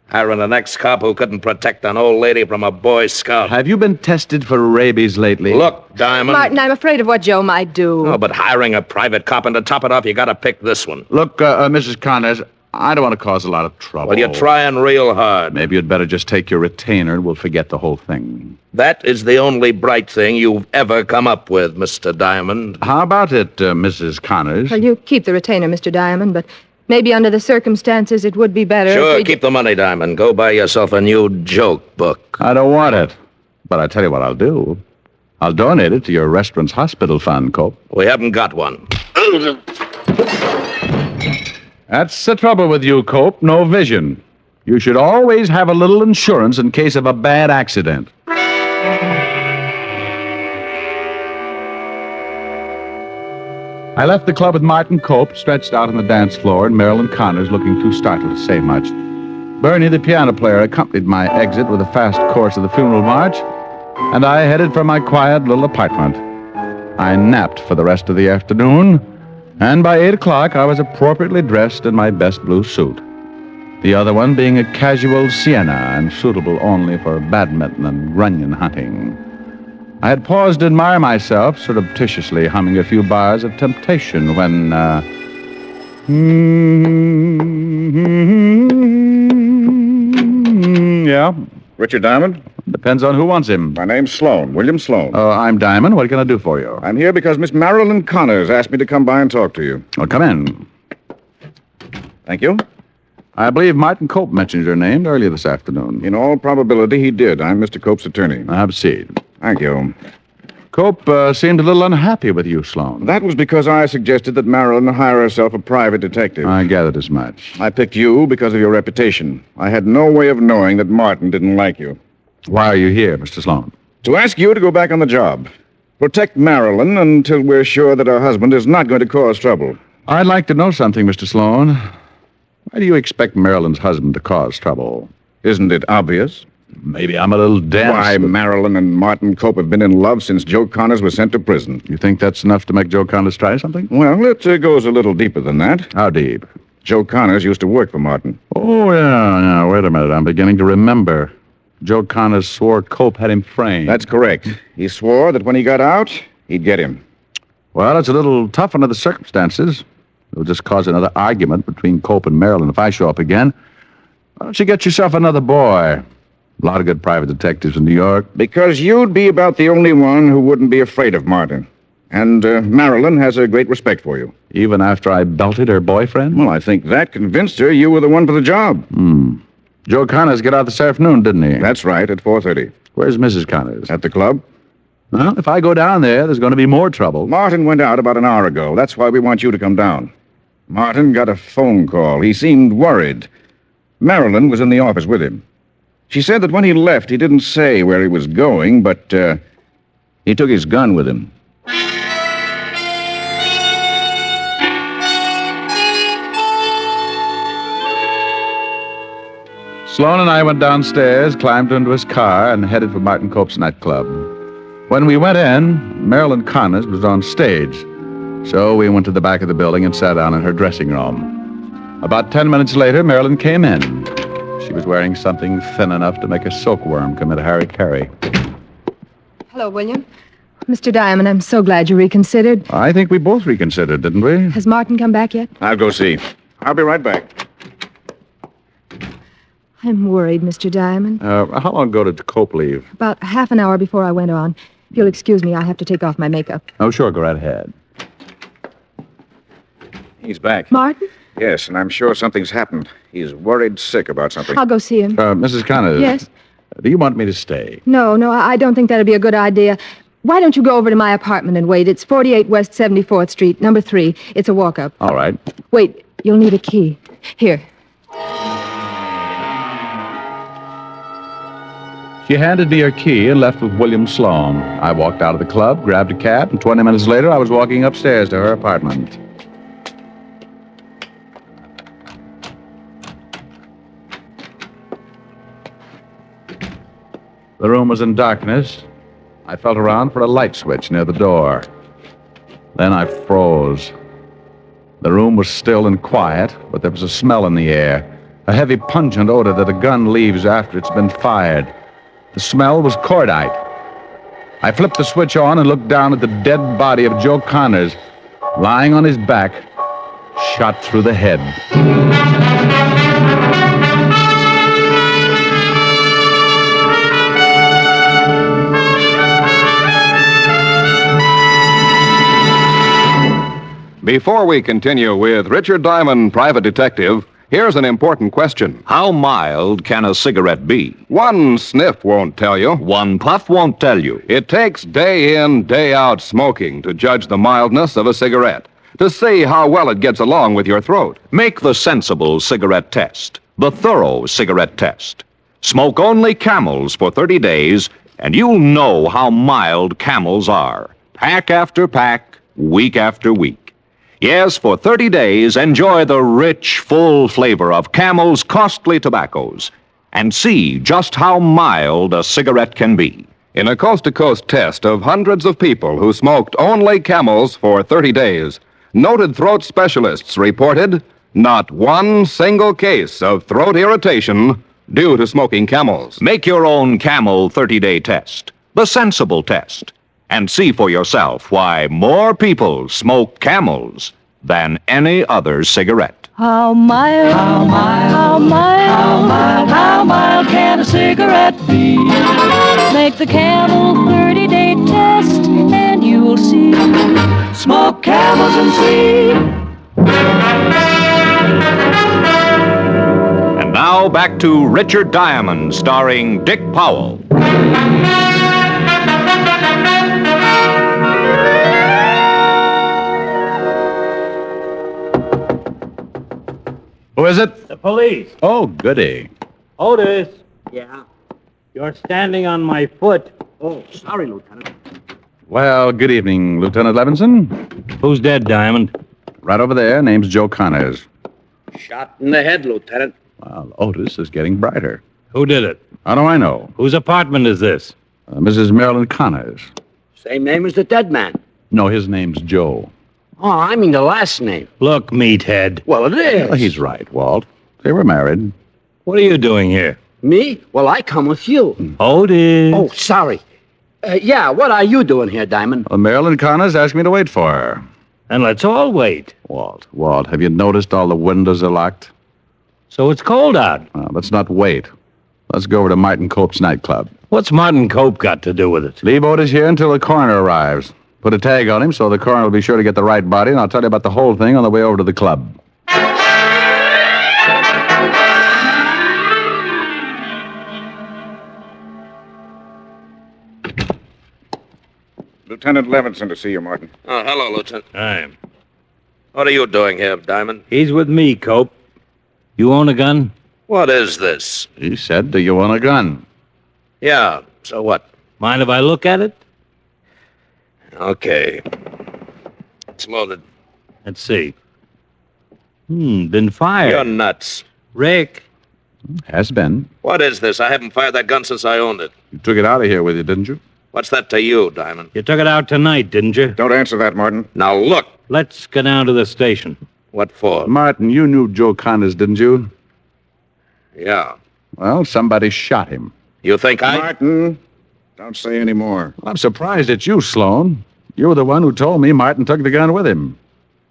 Hiring an ex-cop who couldn't protect an old lady from a Boy Scout. Have you been tested for rabies lately? Look, Diamond... Martin, I'm afraid of what Joe might do. Oh, but hiring a private cop, and to top it off, you gotta pick this one. Look, Mrs. Connors, I don't want to cause a lot of trouble. Well, you're trying real hard. Maybe you'd better just take your retainer and we'll forget the whole thing. That is the only bright thing you've ever come up with, Mr. Diamond. How about it, Mrs. Connors? Well, you keep the retainer, Mr. Diamond, but maybe under the circumstances it would be better if Sure, we... keep the money, Diamond. Go buy yourself a new joke book. I don't want it. But I tell you what I'll do. I'll donate it to your restaurant's hospital fund, Cope. We haven't got one. That's the trouble with you, Cope. No vision. You should always have a little insurance in case of a bad accident. I left the club with Martin Cope stretched out on the dance floor and Marilyn Connors looking too startled to say much. Bernie, the piano player, accompanied my exit with a fast course of the funeral march, and I headed for my quiet little apartment. I napped for the rest of the afternoon, and by 8 o'clock I was appropriately dressed in my best blue suit. The other one being a casual sienna and suitable only for badminton and runyon hunting. I had paused to admire myself, surreptitiously humming a few bars of Temptation when, yeah? Richard Diamond? Depends on who wants him. My name's Sloan, William Sloan. I'm Diamond. What can I do for you? I'm here because Miss Marilyn Connors asked me to come by and talk to you. Well, come in. Thank you. I believe Martin Cope mentioned your name earlier this afternoon. In all probability, he did. I'm Mr. Cope's attorney. Have a seat. Thank you. Cope seemed a little unhappy with you, Sloan. That was because I suggested that Marilyn hire herself a private detective. I gathered as much. I picked you because of your reputation. I had no way of knowing that Martin didn't like you. Why are you here, Mr. Sloan? To ask you to go back on the job. Protect Marilyn until we're sure that her husband is not going to cause trouble. I'd like to know something, Mr. Sloan. Why do you expect Marilyn's husband to cause trouble? Isn't it obvious? Maybe I'm a little dense. Why, but- Marilyn and Martin Cope have been in love since Joe Connors was sent to prison. You think that's enough to make Joe Connors try something? Well, it goes a little deeper than that. How deep? Joe Connors used to work for Martin. Oh, yeah. Wait a minute. I'm beginning to remember. Joe Connors swore Cope had him framed. That's correct. He swore that when he got out, he'd get him. Well, it's a little tough under the circumstances. It'll just cause another argument between Cope and Marilyn if I show up again. Why don't you get yourself another boy? A lot of good private detectives in New York. Because you'd be about the only one who wouldn't be afraid of Martin. And Marilyn has a great respect for you. Even after I belted her boyfriend? Well, I think that convinced her you were the one for the job. Joe Connors got out this afternoon, didn't he? That's right, at 4:30. Where's Mrs. Connors? At the club. Well, if I go down there, there's going to be more trouble. Martin went out about an hour ago. That's why we want you to come down. Martin got a phone call. He seemed worried. Marilyn was in the office with him. She said that when he left, he didn't say where he was going, but he took his gun with him. Sloan and I went downstairs, climbed into his car, and headed for Martin Cope's nightclub. When we went in, Marilyn Connors was on stage. So we went to the back of the building and sat down in her dressing room. About 10 minutes later, Marilyn came in. She was wearing something thin enough to make a silkworm commit a harry-carry. Hello, William. Mr. Diamond, I'm so glad you reconsidered. I think we both reconsidered, didn't we? Has Martin come back yet? I'll go see. I'll be right back. I'm worried, Mr. Diamond. How long ago did Cope leave? About half an hour before I went on. If you'll excuse me, I have to take off my makeup. Oh, sure, go right ahead. He's back. Martin? Yes, and I'm sure something's happened. He's worried sick about something. I'll go see him. Mrs. Connors. Yes? Do you want me to stay? No, I don't think that'd be a good idea. Why don't you go over to my apartment and wait? It's 48 West 74th Street, number 3. It's a walk-up. All right. Wait, you'll need a key. Here. She handed me her key and left with William Sloan. I walked out of the club, grabbed a cab, and 20 minutes later, I was walking upstairs to her apartment. The room was in darkness. I felt around for a light switch near the door. Then I froze. The room was still and quiet, but there was a smell in the air, a heavy, pungent odor that a gun leaves after it's been fired. The smell was cordite. I flipped the switch on and looked down at the dead body of Joe Connors, lying on his back, shot through the head. Before we continue with Richard Diamond, Private Detective, here's an important question. How mild can a cigarette be? One sniff won't tell you. One puff won't tell you. It takes day in, day out smoking to judge the mildness of a cigarette, to see how well it gets along with your throat. Make the sensible cigarette test, the thorough cigarette test. Smoke only Camels for 30 days, and you'll know how mild Camels are. Pack after pack, week after week. Yes, for 30 days, enjoy the rich, full flavor of Camel's costly tobaccos and see just how mild a cigarette can be. In a coast-to-coast test of hundreds of people who smoked only Camels for 30 days, noted throat specialists reported not one single case of throat irritation due to smoking Camels. Make your own Camel 30-day test, the sensible test, and see for yourself why more people smoke Camels than any other cigarette. How mild, how mild, how mild, how mild, how mild can a cigarette be? Make the Camel 30-day test and you'll see. Smoke Camels and see. And now back to Richard Diamond, starring Dick Powell. Who is it? The police. Oh, goody. Otis, Yeah? you're standing on my foot. Oh, sorry, Lieutenant. Well, good evening, Lieutenant Levinson. Who's dead, Diamond? Right over there. Name's Joe Connors. Shot in the head, Lieutenant. Well, Otis is getting brighter. Who did it? How do I know? Whose apartment is this? Mrs. Marilyn Connors. Same name as the dead man. No, his name's Joe. Oh, I mean the last name. Look, meathead. Well, it is. Well, he's right, Walt. They were married. What are you doing here? Me? Well, I come with you. Otis. Oh, sorry. Yeah, what are you doing here, Diamond? Well, Marilyn Connors asked me to wait for her. And let's all wait. Walt, have you noticed all the windows are locked? So it's cold out. Let's not wait. Let's go over to Martin Cope's nightclub. What's Martin Cope got to do with it? Leave Otis here until the coroner arrives. Put a tag on him so the coroner will be sure to get the right body, and I'll tell you about the whole thing on the way over to the club. Lieutenant Levinson to see you, Martin. Oh, hello, Lieutenant. Hi. What are you doing here, Diamond? He's with me, Cope. You own a gun? What is this? He said, do you want a gun? Yeah, so what? Mind if I look at it? Okay. It's loaded. Let's see. Been fired. You're nuts. Rick. Has been. What is this? I haven't fired that gun since I owned it. You took it out of here with you, didn't you? What's that to you, Diamond? You took it out tonight, didn't you? Don't answer that, Martin. Now look. Let's go down to the station. What for? Martin, you knew Joe Connors, didn't you? Yeah. Well, somebody shot him. You think I... Martin, don't say any more. I'm surprised at you, Sloan. You were the one who told me Martin took the gun with him.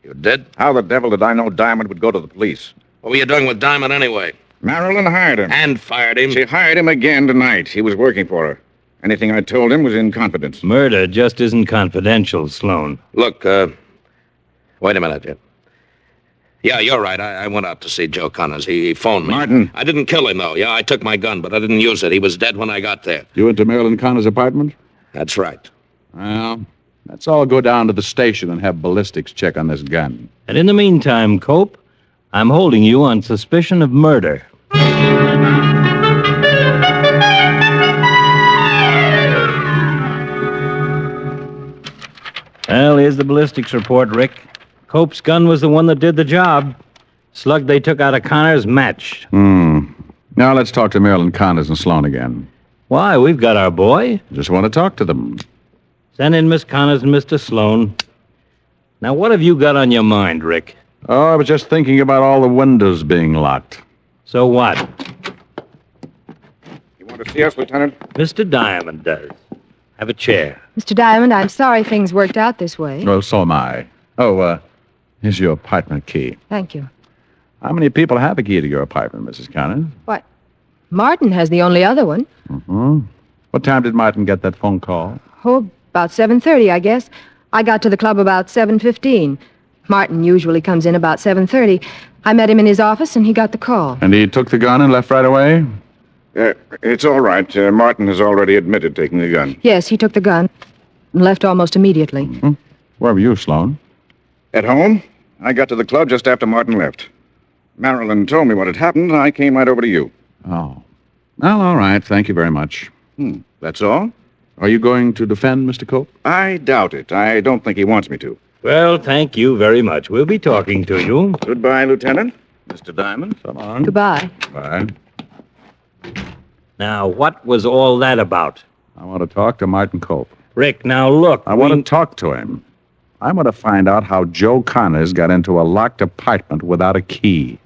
You did? How the devil did I know Diamond would go to the police? What were you doing with Diamond anyway? Marilyn hired him. And fired him. She hired him again tonight. He was working for her. Anything I told him was in confidence. Murder just isn't confidential, Sloan. Look, wait a minute. Yeah, you're right. I went out to see Joe Connors. He phoned me. Martin. I didn't kill him, though. Yeah, I took my gun, but I didn't use it. He was dead when I got there. You went to Marilyn Connors' apartment? That's right. Well, let's all go down to the station and have ballistics check on this gun. And in the meantime, Cope, I'm holding you on suspicion of murder. Well, here's the ballistics report, Rick. Cope's gun was the one that did the job. Slug they took out of Connors matched. Now let's talk to Marilyn Connors and Sloan again. Why, we've got our boy. Just want to talk to them. Send in Miss Connors and Mr. Sloan. Now, what have you got on your mind, Rick? Oh, I was just thinking about all the windows being locked. So what? You want to see us, Lieutenant? Mr. Diamond does. Have a chair. Mr. Diamond, I'm sorry things worked out this way. Well, so am I. Oh, here's your apartment key. Thank you. How many people have a key to your apartment, Mrs. Connors? What? Martin has the only other one. Mm-hmm. What time did Martin get that phone call? Oh, about 7:30, I guess. I got to the club about 7:15. Martin usually comes in about 7:30. I met him in his office, and he got the call. And he took the gun and left right away? It's all right. Martin has already admitted taking the gun. Yes, he took the gun and left almost immediately. Mm-hmm. Where were you, Sloan? At home. I got to the club just after Martin left. Marilyn told me what had happened, and I came right over to you. Oh. Well, all right. Thank you very much. That's all? Are you going to defend Mr. Cope? I doubt it. I don't think he wants me to. Well, thank you very much. We'll be talking to you. Goodbye, Lieutenant. Mr. Diamond. So long. Goodbye. Bye. Now, what was all that about? I want to talk to Martin Cope. Rick, now look. I want to talk to him. I want to find out how Joe Connors got into a locked apartment without a key.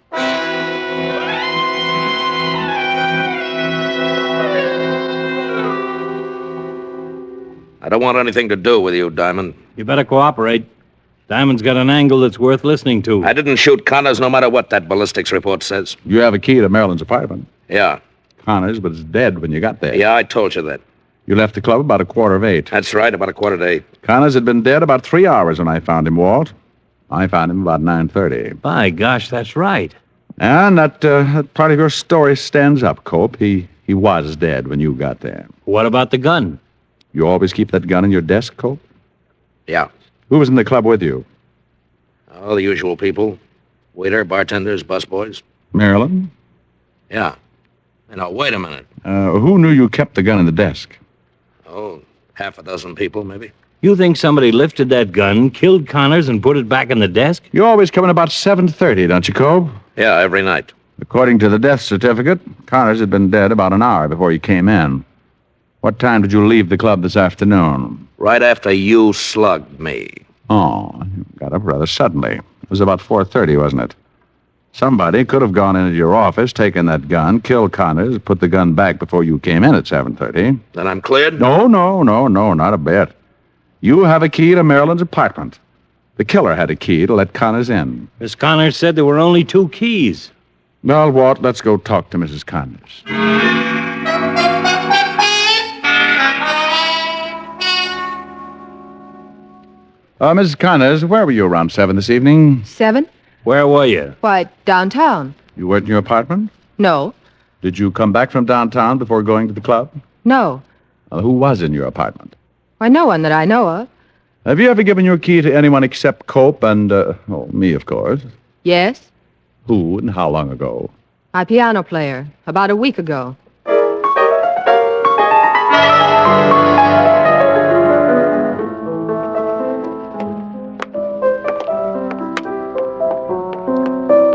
I don't want anything to do with you, Diamond. You better cooperate. Diamond's got an angle that's worth listening to. I didn't shoot Connors no matter what that ballistics report says. You have a key to Marilyn's apartment. Yeah. Connors was dead when you got there. Yeah, I told you that. You left the club about 7:45. That's right, about 7:45. Connors had been dead about 3 hours when I found him, Walt. I found him about 9:30. By gosh, that's right. And that part of your story stands up, Cope. He was dead when you got there. What about the gun? You always keep that gun in your desk, Cope? Yeah. Who was in the club with you? All the usual people. Waiter, bartenders, busboys. Marilyn? Yeah. Now, wait a minute. Who knew you kept the gun in the desk? Oh, half a dozen people, maybe. You think somebody lifted that gun, killed Connors, and put it back in the desk? You always come in about 7:30, don't you, Cope? Yeah, every night. According to the death certificate, Connors had been dead about an hour before you came in. What time did you leave the club this afternoon? Right after you slugged me. Oh, you got up rather suddenly. It was about 4:30, wasn't it? Somebody could have gone into your office, taken that gun, killed Connors, put the gun back before you came in at 7:30. Then I'm cleared? No, not a bit. You have a key to Marilyn's apartment. The killer had a key to let Connors in. Miss Connors said there were only 2 keys. Well, Walt, let's go talk to Mrs. Connors. Mrs. Connors, where were you around 7 this evening? 7? Where were you? Why, downtown. You weren't in your apartment? No. Did you come back from downtown before going to the club? No. Who was in your apartment? Why, no one that I know of. Have you ever given your key to anyone except Cope and, me, of course? Yes. Who and how long ago? My piano player. About a week ago.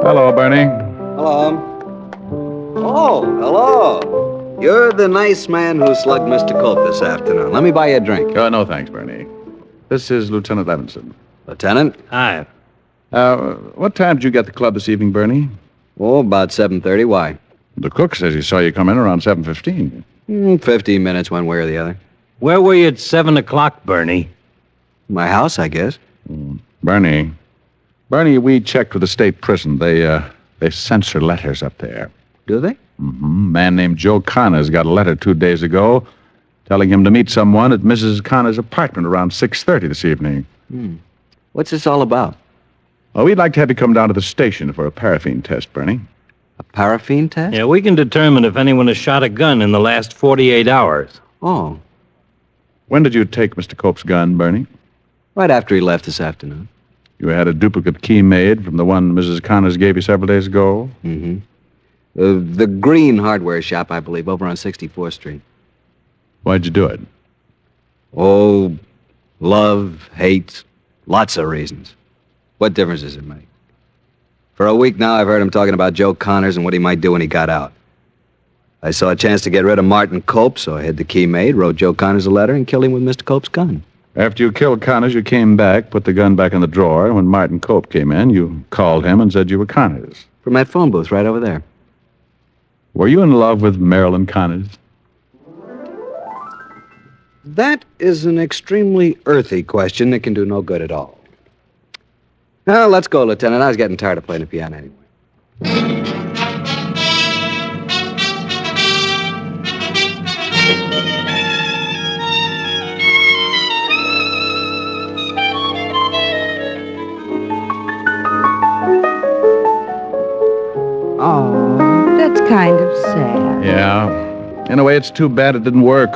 Hello, Bernie. Hello. Oh, hello. You're the nice man who slugged Mr. Cope this afternoon. Let me buy you a drink. No, thanks, Bernie. This is Lieutenant Levinson. Lieutenant? Hi. What time did you get to the club this evening, Bernie? Oh, about 7:30. Why? The cook says he saw you come in around 7:15. 15 minutes one way or the other. Where were you at 7 o'clock, Bernie? My house, I guess. Bernie, we checked with the state prison. They censor letters up there. Do they? Mm-hmm. A man named Joe Connors got a letter 2 days ago telling him to meet someone at Mrs. Connors' apartment around 6:30 this evening. What's this all about? Well, we'd like to have you come down to the station for a paraffin test, Bernie. A paraffin test? Yeah, we can determine if anyone has shot a gun in the last 48 hours. Oh. When did you take Mr. Cope's gun, Bernie? Right after he left this afternoon. You had a duplicate key made from the one Mrs. Connors gave you several days ago? Mm-hmm. The Green Hardware Shop, I believe, over on 64th Street. Why'd you do it? Oh, love, hate, lots of reasons. What difference does it make? For a week now, I've heard him talking about Joe Connors and what he might do when he got out. I saw a chance to get rid of Martin Cope, so I had the key made, wrote Joe Connors a letter, and killed him with Mr. Cope's gun. After you killed Connors, you came back, put the gun back in the drawer. When Martin Cope came in, you called him and said you were Connors. From that phone booth right over there. Were you in love with Marilyn Connors? That is an extremely earthy question that can do no good at all. Now, let's go, Lieutenant. I was getting tired of playing the piano anyway. Oh, that's kind of sad. Yeah. In a way, it's too bad it didn't work.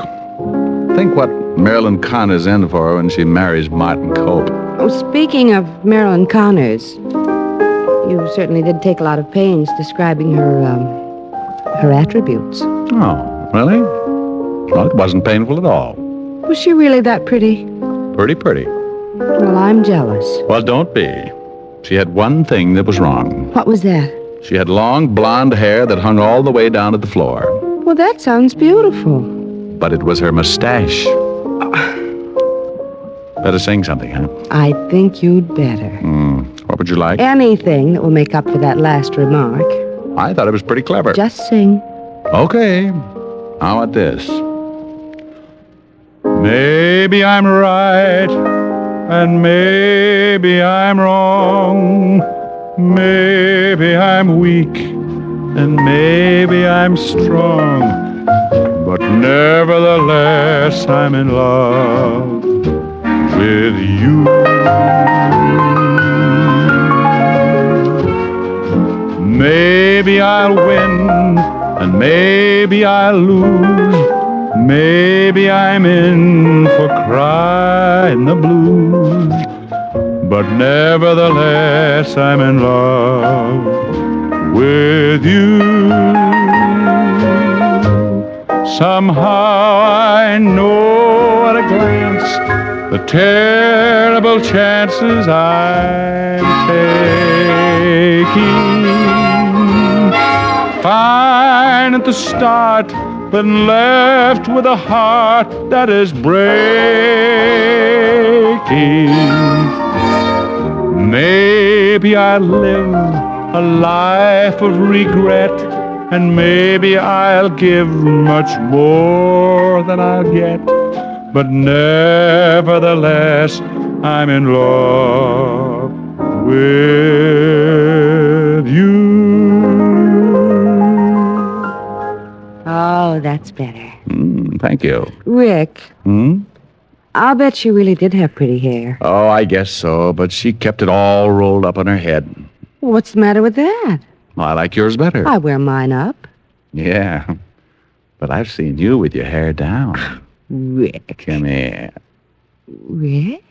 Think what Marilyn Connors in for when she marries Martin Cope. Oh, speaking of Marilyn Connors, you certainly did take a lot of pains describing her attributes. Oh, really? Well, it wasn't painful at all. Was she really that pretty? Pretty. Well, I'm jealous. Well, don't be. She had one thing that was wrong. What was that? She had long blonde hair that hung all the way down to the floor. Well, that sounds beautiful. But it was her mustache. Better sing something, huh? I think you'd better. What would you like? Anything that will make up for that last remark. I thought it was pretty clever. Just sing. Okay. How about this? Maybe I'm right, and maybe I'm wrong. Maybe I'm weak, and maybe I'm strong. But nevertheless, I'm in love with you. Maybe I'll win, and maybe I'll lose. Maybe I'm in for crying the blues. But nevertheless, I'm in love with you. Somehow I know at a glance the terrible chances I'm taking. Fine at the start, but left with a heart that is breaking. Maybe I live a life of regret, and maybe I'll give much more than I'll get. But nevertheless, I'm in love with you. Oh, that's better. Thank you. Rick, I'll bet she really did have pretty hair. Oh, I guess so, but she kept it all rolled up on her head. What's the matter with that? I like yours better. I wear mine up. Yeah, but I've seen you with your hair down. Rick. Come here. Rick?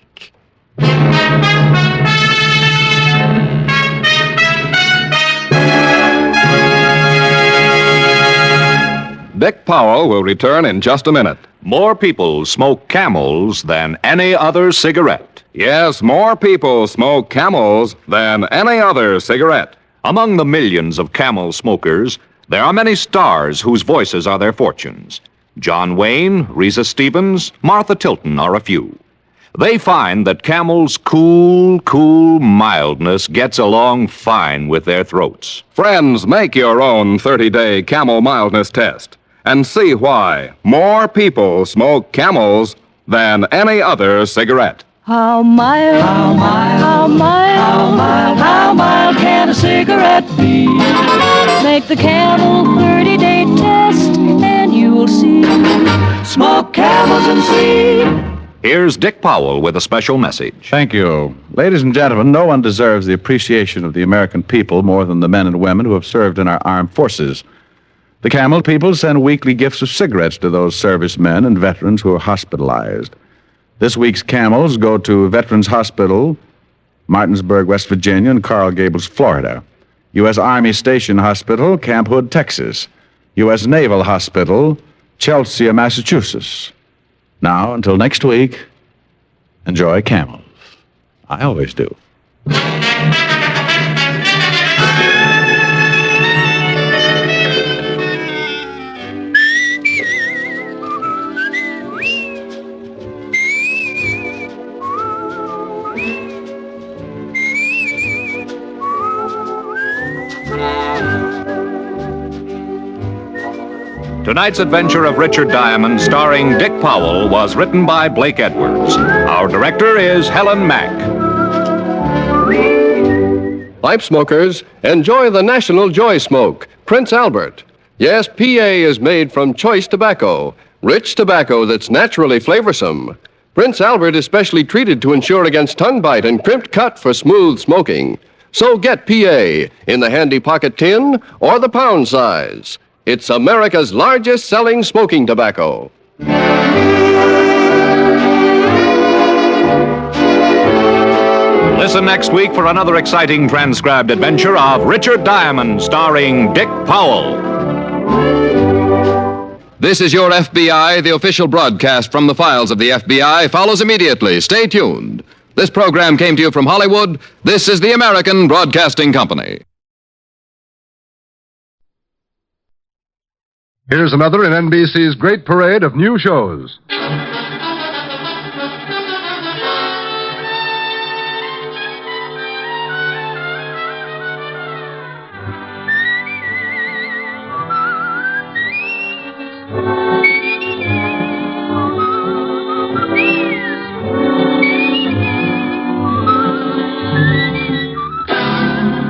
Dick Powell will return in just a minute. More people smoke Camels than any other cigarette. Yes, more people smoke Camels than any other cigarette. Among the millions of Camel smokers, there are many stars whose voices are their fortunes. John Wayne, Risa Stevens, Martha Tilton are a few. They find that Camel's cool mildness gets along fine with their throats. Friends, make your own 30-day Camel mildness test and see why more people smoke Camels than any other cigarette. How mild, how mild, how mild, how mild, how mild can a cigarette be? Make the Camel 30-day test and you'll see. Smoke Camels and see. Here's Dick Powell with a special message. Thank you. Ladies and gentlemen, no one deserves the appreciation of the American people more than the men and women who have served in our armed forces. The Camel people send weekly gifts of cigarettes to those servicemen and veterans who are hospitalized. This week's Camels go to Veterans Hospital, Martinsburg, West Virginia, and Coral Gables, Florida. U.S. Army Station Hospital, Camp Hood, Texas. U.S. Naval Hospital, Chelsea, Massachusetts. Now, until next week, enjoy Camels. I always do. Tonight's adventure of Richard Diamond, starring Dick Powell, was written by Blake Edwards. Our director is Helen Mack. Pipe smokers, enjoy the National Joy Smoke, Prince Albert. Yes, PA is made from choice tobacco, rich tobacco that's naturally flavorsome. Prince Albert is specially treated to ensure against tongue bite and crimped cut for smooth smoking. So get PA in the handy pocket tin or the pound size. It's America's largest selling smoking tobacco. Listen next week for another exciting transcribed adventure of Richard Diamond, starring Dick Powell. This is your FBI. The official broadcast from the files of the FBI follows immediately. Stay tuned. This program came to you from Hollywood. This is the American Broadcasting Company. Here's another in NBC's great parade of new shows.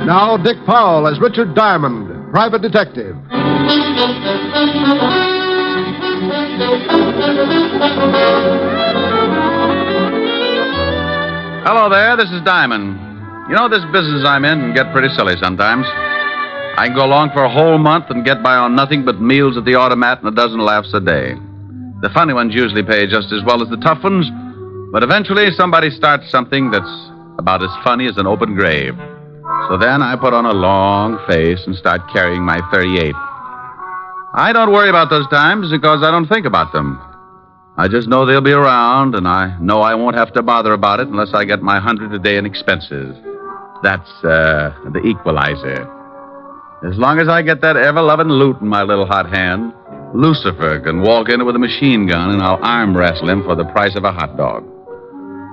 Now, Dick Powell as Richard Diamond, private detective. Hello there, this is Diamond. You know, this business I'm in can get pretty silly sometimes. I can go along for a whole month and get by on nothing but meals at the automat and a dozen laughs a day. The funny ones usually pay just as well as the tough ones, but eventually somebody starts something that's about as funny as an open grave. So then I put on a long face and start carrying my 38. I don't worry about those times because I don't think about them. I just know they'll be around, and I know I won't have to bother about it unless I get my 100 a day in expenses. That's, the equalizer. As long as I get that ever-loving loot in my little hot hand, Lucifer can walk in with a machine gun and I'll arm wrestle him for the price of a hot dog.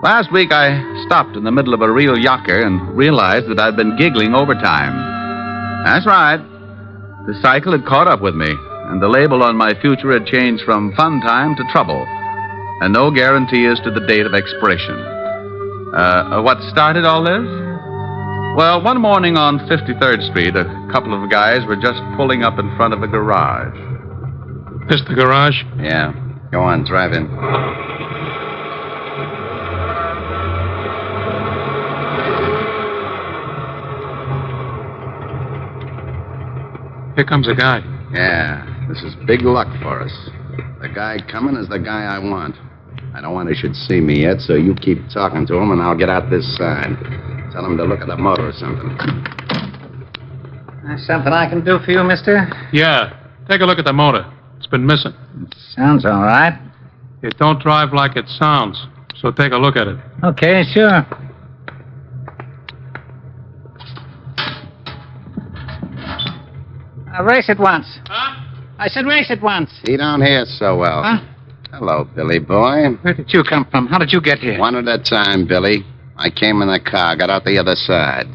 Last week, I stopped in the middle of a real yocker and realized that I'd been giggling overtime. That's right. The cycle had caught up with me, and the label on my future had changed from fun time to trouble, and no guarantee as to the date of expiration. What started all this? Well, one morning on 53rd Street, a couple of guys were just pulling up in front of a garage. This the garage? Yeah. Go on, drive in. Here comes a guy. Yeah, this is big luck for us. The guy coming is the guy I want. I don't want he should see me yet, so you keep talking to him, and I'll get out this side. Tell him to look at the motor or something. Something I can do for you, mister? Yeah. Take a look at the motor. It's been missing. Sounds all right. It don't drive like it sounds, so take a look at it. Okay, sure. Race it once. Huh? I said race it once. He don't hear so well. Huh? Hello, Billy boy. Where did you come from? How did you get here? One at a time, Billy. I came in the car, got out the other side.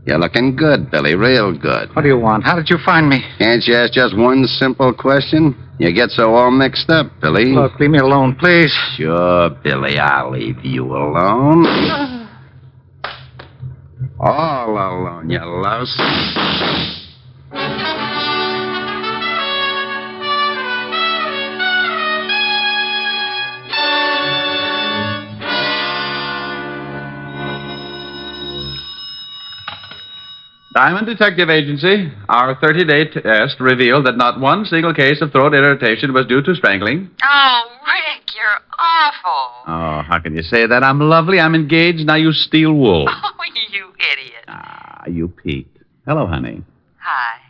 You're looking good, Billy, real good. What do you want? How did you find me? Can't you ask just one simple question? You get so all mixed up, Billy. Look, leave me alone, please. Sure, Billy, I'll leave you alone. All alone, you louse. Diamond Detective Agency, our 30-day test revealed that not one single case of throat irritation was due to strangling. Oh, Rick, you're awful. Oh, how can you say that? I'm lovely, I'm engaged, now you steal wool. Oh, you idiot. Ah, you peaked. Hello, honey. Hi.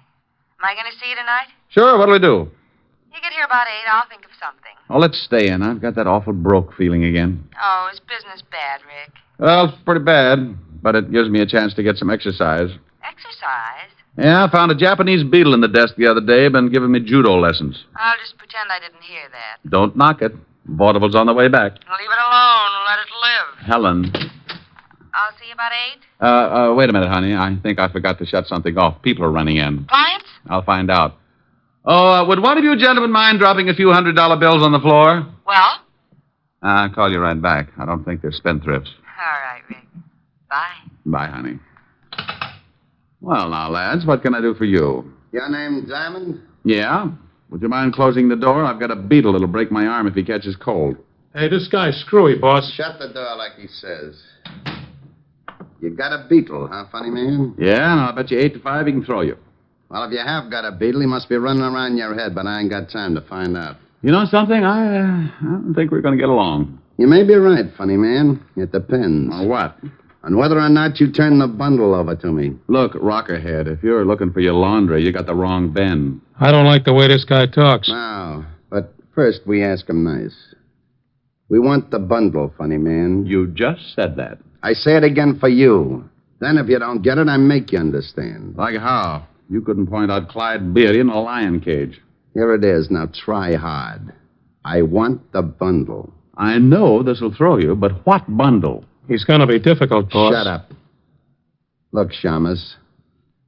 Am I going to see you tonight? Sure, what'll we do? You get here about 8, I'll think of something. Oh, let's stay in. I've got that awful broke feeling again. Oh, is business bad, Rick? Well, it's pretty bad, but it gives me a chance to get some exercise. Exercise? Yeah, I found a Japanese beetle in the desk the other day, been giving me judo lessons. I'll just pretend I didn't hear that. Don't knock it. Vaudeville's on the way back. Leave it alone. Let it live. Helen. I'll see you about 8. Wait a minute, honey. I think I forgot to shut something off. People are running in. Clients? I'll find out. Oh, would one of you gentlemen mind dropping a few $100 bills on the floor? Well? I'll call you right back. I don't think they're spendthrifts. All right, Rick. Bye. Bye, honey. Well, now, lads, what can I do for you? Your name Diamond? Yeah? Would you mind closing the door? I've got a beetle that'll break my arm if he catches cold. Hey, this guy's screwy, boss. Shut the door like he says. You got a beetle, huh, funny man? Yeah, and I'll bet you 8 to 5 he can throw you. Well, if you have got a beetle, he must be running around your head, but I ain't got time to find out. You know something? I don't think we're going to get along. You may be right, funny man. It depends. On what? On whether or not you turn the bundle over to me. Look, Rockerhead, if you're looking for your laundry, you got the wrong Ben. I don't like the way this guy talks. No, but first we ask him nice. We want the bundle, funny man. You just said that. I say it again for you. Then if you don't get it, I make you understand. Like how? You couldn't point out Clyde Beatty in a lion cage. Here it is. Now try hard. I want the bundle. I know this'll throw you, but what bundle? He's going to be difficult, boss. Shut up. Look, Shamus,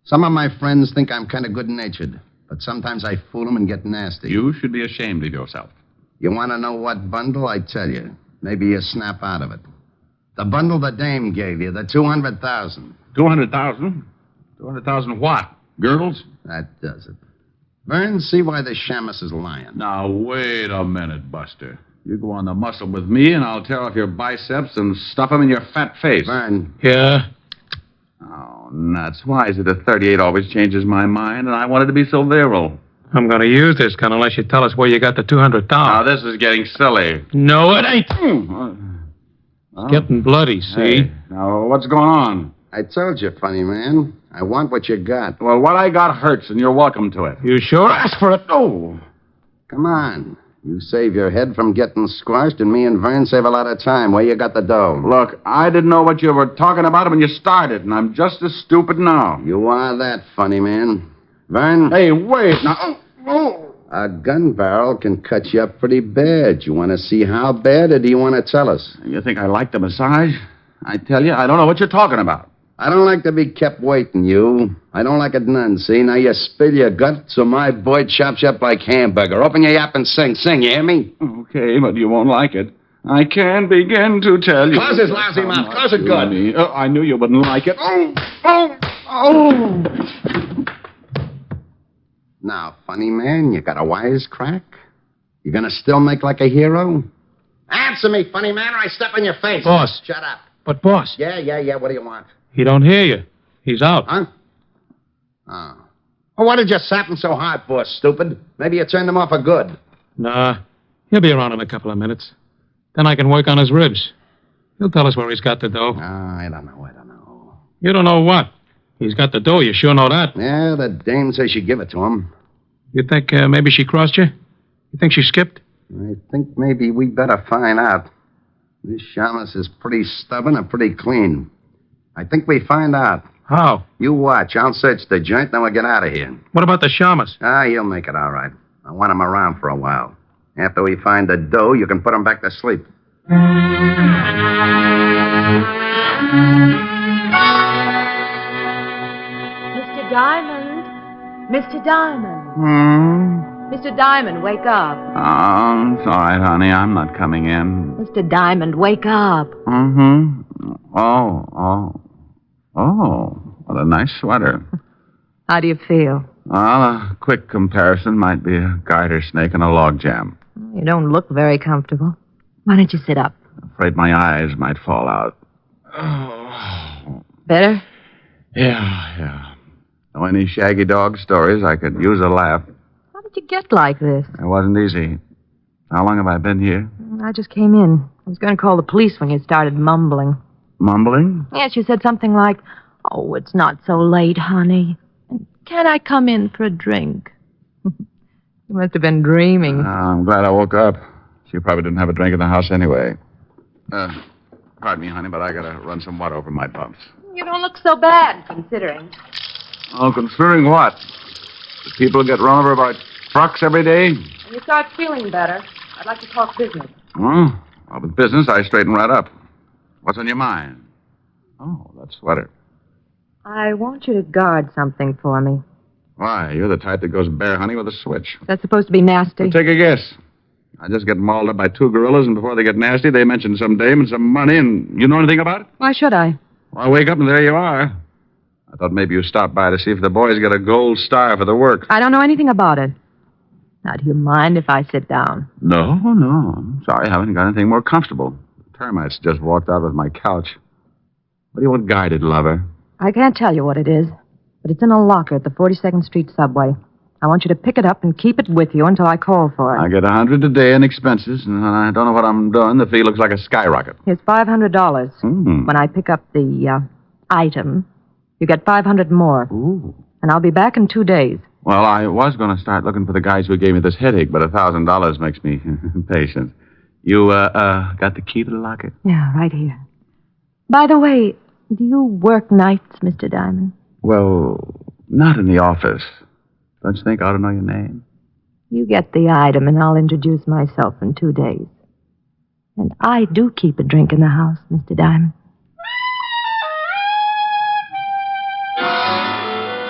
some of my friends think I'm kind of good-natured, but sometimes I fool them and get nasty. You should be ashamed of yourself. You want to know what bundle? I tell you. Maybe you snap out of it. The bundle the dame gave you, the 200,000. 200,000? 200,000 what? Girdles? That does it. Burns, see why the Shamus is lying. Now, wait a minute, Buster. You go on the muscle with me, and I'll tear off your biceps and stuff them in your fat face. Vern. Yeah? Oh, nuts. Why is it a 38 always changes my mind, and I wanted to be so virile? I'm going to use this gun unless you tell us where you got the 200,000. Now, this is getting silly. No, it ain't. It's getting bloody, see? Hey, now, what's going on? I told you, funny man. I want what you got. Well, what I got hurts, and you're welcome to it. You sure? Ask for it. Oh. Come on. You save your head from getting squashed, and me and Vern save a lot of time. Where you got the dough? Look, I didn't know what you were talking about when you started, and I'm just as stupid now. You are that funny, man. Vern? Hey, wait now. A gun barrel can cut you up pretty bad. You want to see how bad, or do you want to tell us? You think I like the massage? I tell you, I don't know what you're talking about. I don't like to be kept waiting, you. I don't like it none, see? Now you spill your guts, so my boy chops you up like hamburger. Open your yap and sing. Sing, you hear me? Okay, but you won't like it. I can't begin to tell you. Close his lousy mouth. Close it good. I knew you wouldn't like it. Now, funny man, you got a wisecrack? You gonna still make like a hero? Answer me, funny man, or I step on your face. Boss. Shut up. But, boss. Yeah. What do you want? He don't hear you. He's out. Huh? Oh. Well, what did you sap him so hard for, stupid? Maybe you turned him off for good. Nah. He'll be around in a couple of minutes. Then I can work on his ribs. He'll tell us where he's got the dough. I don't know. You don't know what? He's got the dough. You sure know that? Yeah, the dame says she give it to him. You think maybe she crossed you? You think she skipped? I think maybe we better find out. This Shamus is pretty stubborn and pretty clean. I think we find out. How? You watch. I'll search the joint, then we'll get out of here. What about the Shamus? He'll make it all right. I want him around for a while. After we find the dough, you can put him back to sleep. Mr. Diamond. Mr. Diamond. Mr. Diamond, wake up. Oh, it's all right, honey. I'm not coming in. Mr. Diamond, wake up. Mm-hmm. Oh, what a nice sweater. How do you feel? Well, a quick comparison might be a garter snake and a log jam. You don't look very comfortable. Why don't you sit up? Afraid my eyes might fall out. Better? Yeah. Know any shaggy dog stories? I could use a laugh. How did you get like this? It wasn't easy. How long have I been here? I just came in. I was going to call the police when you started mumbling. Mumbling? Yes, you said something like, "Oh, it's not so late, honey. Can I come in for a drink?" You must have been dreaming. I'm glad I woke up. She probably didn't have a drink in the house anyway. Pardon me, honey, but I gotta run some water over my bumps. You don't look so bad, considering. Oh, considering what? Do people get run over by trucks every day? When you start feeling better, I'd like to talk business. Well, with business, I straighten right up. What's on your mind? Oh, that sweater. I want you to guard something for me. Why? You're the type that goes bear hunting with a switch. That's supposed to be nasty. Well, take a guess. I just get mauled up by two gorillas, and before they get nasty, they mention some dame and some money, and you know anything about it? Why should I? Well, I wake up, and there you are. I thought maybe you stopped by to see if the boys get a gold star for the work. I don't know anything about it. Now, do you mind if I sit down? No. I'm sorry, I haven't got anything more comfortable. Termites just walked out with my couch. What do you want guided, lover? I can't tell you what it is, but it's in a locker at the 42nd Street subway. I want you to pick it up and keep it with you until I call for it. I get $100 a day in expenses, and I don't know what I'm doing. The fee looks like a skyrocket. Here's $500. When I pick up the item, you get $500 more. Ooh. And I'll be back in 2 days. Well, I was going to start looking for the guys who gave me this headache, but $1,000 makes me impatient. You got the key to the locker? Yeah, right here. By the way, do you work nights, Mr. Diamond? Well, not in the office. Don't you think I ought to know your name? You get the item, and I'll introduce myself in 2 days. And I do keep a drink in the house, Mr. Diamond.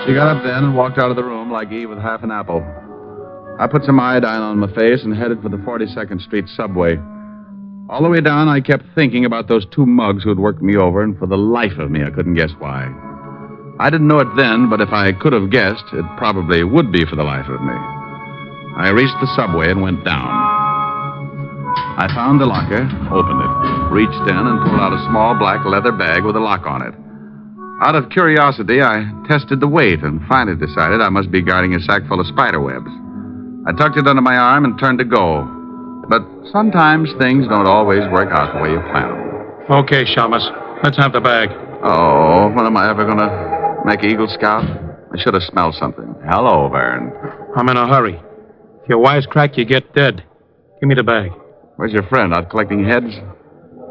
She got up then and walked out of the room like Eve with half an apple. I put some iodine on my face and headed for the 42nd Street subway. All the way down, I kept thinking about those two mugs who had worked me over, and for the life of me, I couldn't guess why. I didn't know it then, but if I could have guessed, it probably would be for the life of me. I reached the subway and went down. I found the locker, opened it, reached in and pulled out a small black leather bag with a lock on it. Out of curiosity, I tested the weight and finally decided I must be guarding a sack full of spider webs. I tucked it under my arm and turned to go. But sometimes things don't always work out the way you plan them. Okay, Shamus. Let's have the bag. Oh, when am I ever going to make Eagle Scout? I should have smelled something. Hello, Vern. I'm in a hurry. If you wisecrack, you get dead. Give me the bag. Where's your friend? Out collecting heads?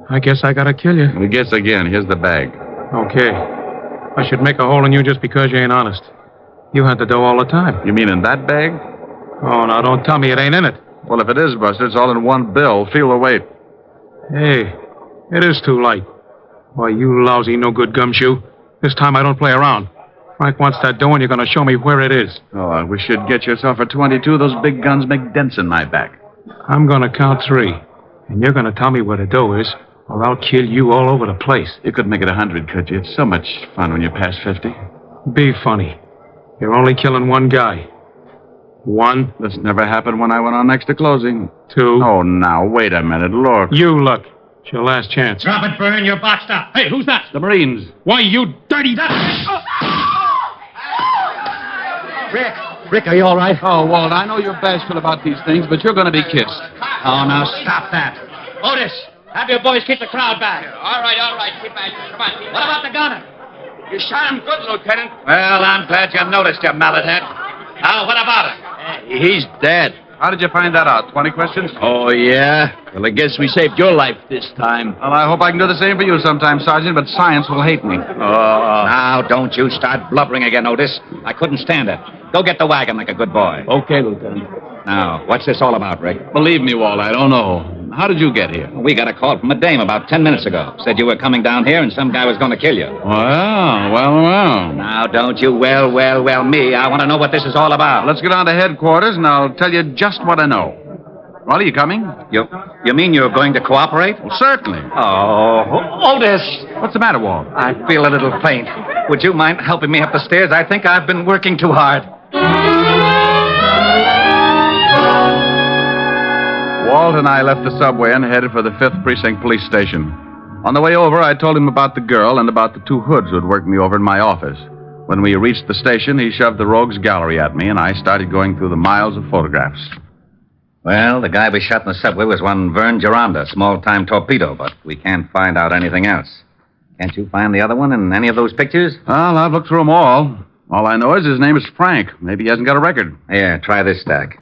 I guess I gotta kill you. We guess again. Here's the bag. Okay. I should make a hole in you just because you ain't honest. You had the dough all the time. You mean in that bag? Oh, now don't tell me it ain't in it. Well, if it is, Buster, it's all in one bill. Feel the weight. Hey, it is too light. Why, you lousy, no-good gumshoe. This time I don't play around. Frank wants that dough, and you're going to show me where it is. Oh, I wish you'd get yourself a 22. Those big guns make dents in my back. I'm going to count 3, and you're going to tell me where the dough is, or I'll kill you all over the place. You could make it 100, could you? It's so much fun when you're past 50. Be funny. You're only killing one guy. 1. This never happened when I went on next to closing. 2. Oh, now, wait a minute. Look. You look. It's your last chance. Drop it, Vern. You're boxed up. Hey, who's that? The Marines. Why, you dirty... Rick, are you all right? Oh, Walt, I know you're bashful about these things, but you're going to be kissed. Oh, now stop that. Otis, have your boys keep the crowd back. All right. Keep back. Come on. What about the gunner? You shot him good, Lieutenant. Well, I'm glad you noticed, you mallet head. Now, what about him? He's dead. How did you find that out? 20 questions? Oh, yeah? Well, I guess we saved your life this time. Well, I hope I can do the same for you sometime, Sergeant, but science will hate me. Oh, now, don't you start blubbering again, Otis. I couldn't stand it. Go get the wagon like a good boy. Okay, Lieutenant. Now, what's this all about, Rick? Believe me, Walt, I don't know. How did you get here? We got a call from a dame about 10 minutes ago. Said you were coming down here and some guy was going to kill you. Well. Now, don't you well me. I want to know what this is all about. Let's get on to headquarters, and I'll tell you just what I know. Well, are you coming? You mean you're going to cooperate? Well, certainly. Oh, Otis. What's the matter, Walt? I feel a little faint. Would you mind helping me up the stairs? I think I've been working too hard. Walt and I left the subway and headed for the 5th Precinct Police Station. On the way over, I told him about the girl and about the 2 hoods who'd worked me over in my office. When we reached the station, he shoved the rogues gallery at me, and I started going through the miles of photographs. Well, the guy we shot in the subway was one Vern Geranda, small-time torpedo, but we can't find out anything else. Can't you find the other one in any of those pictures? Well, I've looked through them all. All I know is his name is Frank. Maybe he hasn't got a record. Here, try this stack.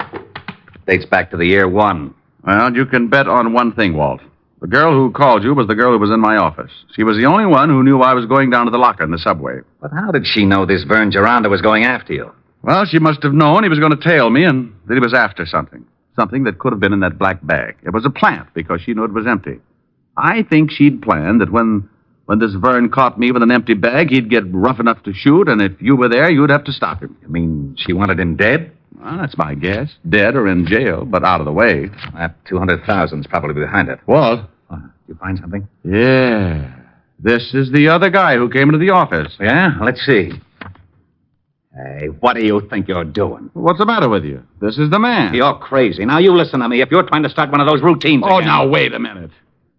Dates back to the year 1. Well, you can bet on one thing, Walt. The girl who called you was the girl who was in my office. She was the only one who knew I was going down to the locker in the subway. But how did she know this Vern Geranda was going after you? Well, she must have known he was going to tail me and that he was after something. Something that could have been in that black bag. It was a plant because she knew it was empty. I think she'd planned that when this Vern caught me with an empty bag, he'd get rough enough to shoot, and if you were there, you'd have to stop him. You mean she wanted him dead? Well, that's my guess. Dead or in jail, but out of the way. That 200,000's probably behind it. What? You find something? Yeah. This is the other guy who came into the office. Yeah? Let's see. Hey, what do you think you're doing? What's the matter with you? This is the man. You're crazy. Now, you listen to me. If you're trying to start one of those routines Oh, again... now, wait a minute.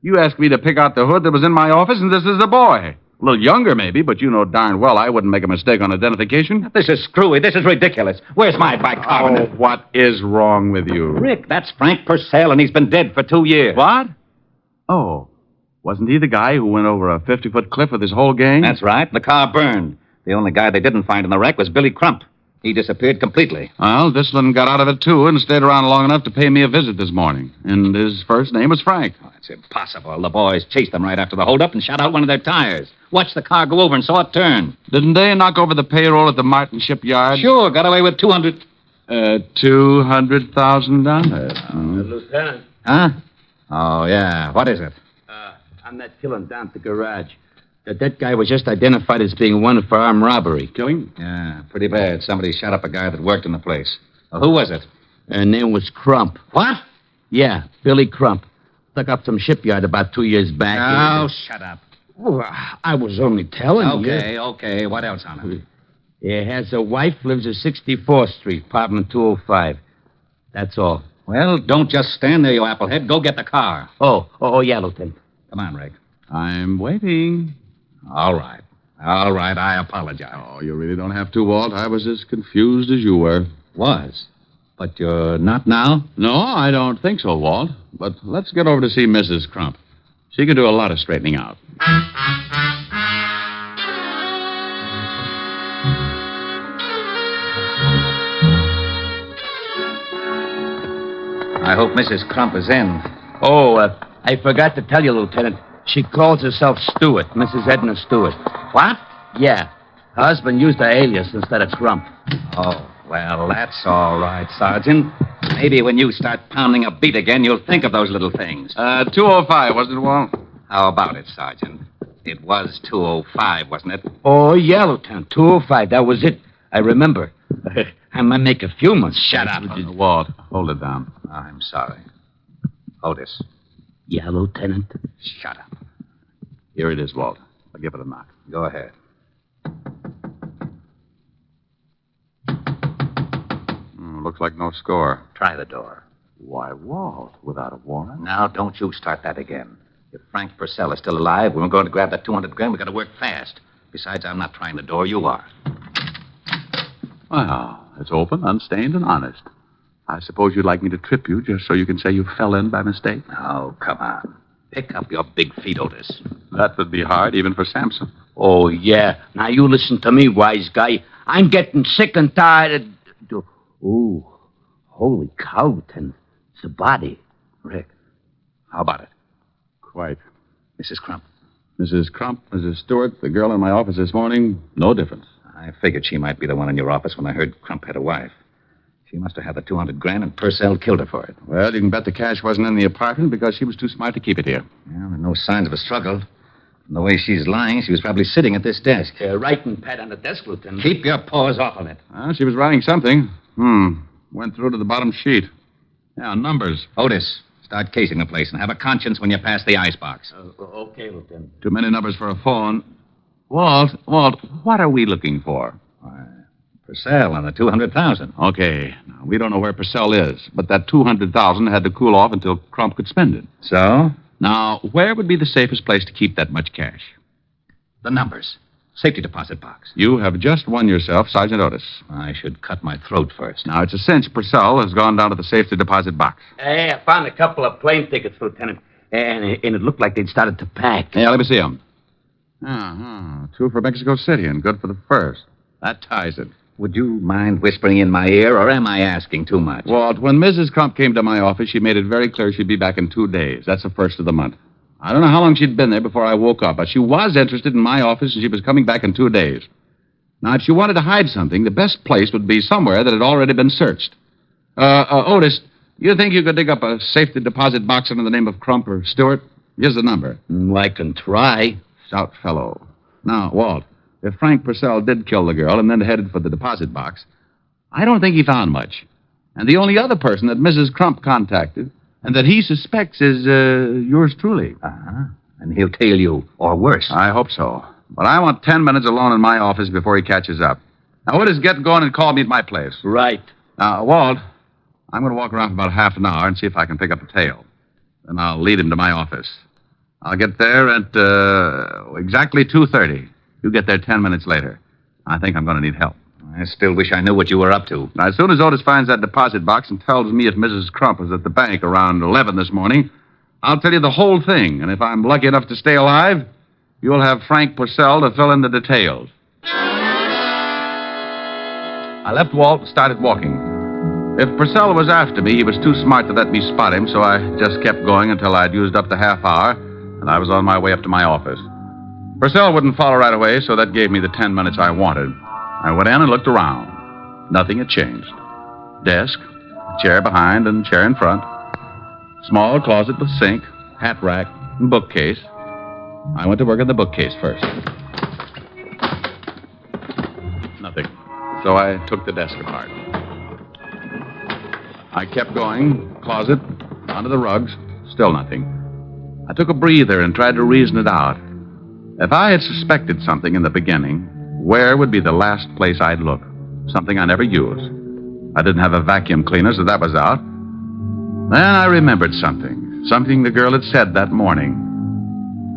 You asked me to pick out the hood that was in my office, and this is the boy. A little younger, maybe, but you know darn well I wouldn't make a mistake on identification. This is screwy. This is ridiculous. Where's my bicarbonate? Oh, what is wrong with you? Rick, that's Frank Purcell, and he's been dead for 2 years. What? Oh, wasn't he the guy who went over a 50-foot cliff with his whole gang? That's right. The car burned. The only guy they didn't find in the wreck was Billy Crump. He disappeared completely. Well, this one got out of it, too, and stayed around long enough to pay me a visit this morning. And his first name was Frank. Oh, it's impossible. The boys chased them right after the holdup and shot out one of their tires. Watched the car go over and saw it turn. Didn't they knock over the payroll at the Martin shipyard? Sure, got away with 200... $200,000. Lieutenant. Huh? Oh, yeah. What is it? On that killing down at the garage. That guy was just identified as being wanted for armed robbery. Killing? Yeah, pretty bad. Somebody shot up a guy that worked in the place. Well, who was it? Her name was Crump. What? Yeah, Billy Crump. Stuck up some shipyard about 2 years back. Oh, shut up. Oh, I was only telling you. Okay. What else on it? He has a wife, lives at 64th Street, apartment 205. That's all. Well, don't just stand there, you applehead. Go get the car. Oh, yeah, Lieutenant. Come on, Rick. I'm waiting. All right. I apologize. Oh, you really don't have to, Walt. I was as confused as you were. Was? But you're not now? No, I don't think so, Walt. But let's get over to see Mrs. Crump. She can do a lot of straightening out. I hope Mrs. Crump is in. Oh, I forgot to tell you, Lieutenant. She calls herself Stewart, Mrs. Edna Stewart. What? Yeah. Her husband used her alias instead of Crump. Oh, well, that's all right, Sergeant. Maybe when you start pounding a beat again, you'll think of those little things. 205, wasn't it, Walt? How about it, Sergeant? It was 205, wasn't it? Oh, yeah, Lieutenant. 205, that was it. I remember. I might make a few months. Shut up. Walt, hold it down. I'm sorry. Otis. Yeah, Lieutenant. Shut up. Here it is, Walt. I'll give it a knock. Go ahead. Looks like no score. Try the door. Why, Walt, without a warrant? Now, don't you start that again. If Frank Purcell is still alive, we're going to grab that 200 grand. We've got to work fast. Besides, I'm not trying the door. You are. Well, it's open, unstained, and honest. I suppose you'd like me to trip you just so you can say you fell in by mistake? Oh, come on. Pick up your big feet, Otis. That would be hard, even for Samson. Oh, yeah. Now, you listen to me, wise guy. I'm getting sick and tired of... Ooh, holy cow, Lieutenant. It's a body. Rick, how about it? Quite. Mrs. Crump. Mrs. Crump, Mrs. Stewart, the girl in my office this morning, no difference. I figured she might be the one in your office when I heard Crump had a wife. She must have had the 200 grand, and Purcell killed her for it. Well, you can bet the cash wasn't in the apartment because she was too smart to keep it here. Well, there are no signs of a struggle. From the way she's lying, she was probably sitting at this desk. Writing pad on the desk, Lieutenant. Keep your paws off of it. Well, she was writing something. Went through to the bottom sheet. Yeah, numbers. Otis, start casing the place and have a conscience when you pass the icebox. Okay, Lieutenant. Too many numbers for a phone. Walt, what are we looking for? Purcell on the 200,000. Okay. Now, we don't know where Purcell is, but that 200,000 had to cool off until Crump could spend it. So? Now, where would be the safest place to keep that much cash? The numbers. Safety deposit box. You have just won yourself Sergeant Otis. I should cut my throat first. Now, it's a cinch Purcell has gone down to the safety deposit box. Hey, I found a couple of plane tickets, Lieutenant. And it looked like they'd started to pack. Yeah, let me see them. 2 for Mexico City and good for the first. That ties it. Would you mind whispering in my ear, or am I asking too much? Walt, when Mrs. Crump came to my office, she made it very clear she'd be back in 2 days. That's the first of the month. I don't know how long she'd been there before I woke up, but she was interested in my office, and she was coming back in 2 days. Now, if she wanted to hide something, the best place would be somewhere that had already been searched. Otis, you think you could dig up a safety deposit box under the name of Crump or Stewart? Here's the number. I can try. Stout fellow. Now, Walt, if Frank Purcell did kill the girl and then headed for the deposit box, I don't think he found much. And the only other person that Mrs. Crump contacted and that he suspects is yours truly. And he'll tail you, or worse. I hope so. But I want 10 minutes alone in my office before he catches up. Now, Otis, get going and call me at my place. Right. Now, Walt, I'm going to walk around for about half an hour and see if I can pick up a tail. Then I'll lead him to my office. I'll get there at exactly 2:30. You get there 10 minutes later. I think I'm going to need help. I still wish I knew what you were up to. Now, as soon as Otis finds that deposit box and tells me if Mrs. Crump was at the bank around 11 this morning, I'll tell you the whole thing. And if I'm lucky enough to stay alive, you'll have Frank Purcell to fill in the details. I left Walt and started walking. If Purcell was after me, he was too smart to let me spot him, so I just kept going until I'd used up the half hour, and I was on my way up to my office. Purcell wouldn't follow right away, so that gave me the 10 minutes I wanted. I went in and looked around. Nothing had changed. Desk, chair behind and chair in front. Small closet with sink, hat rack, and bookcase. I went to work on the bookcase first. Nothing. So I took the desk apart. I kept going, closet, onto the rugs, still nothing. I took a breather and tried to reason it out. If I had suspected something in the beginning, where would be the last place I'd look? Something I never used. I didn't have a vacuum cleaner, so that was out. Then I remembered something. Something the girl had said that morning.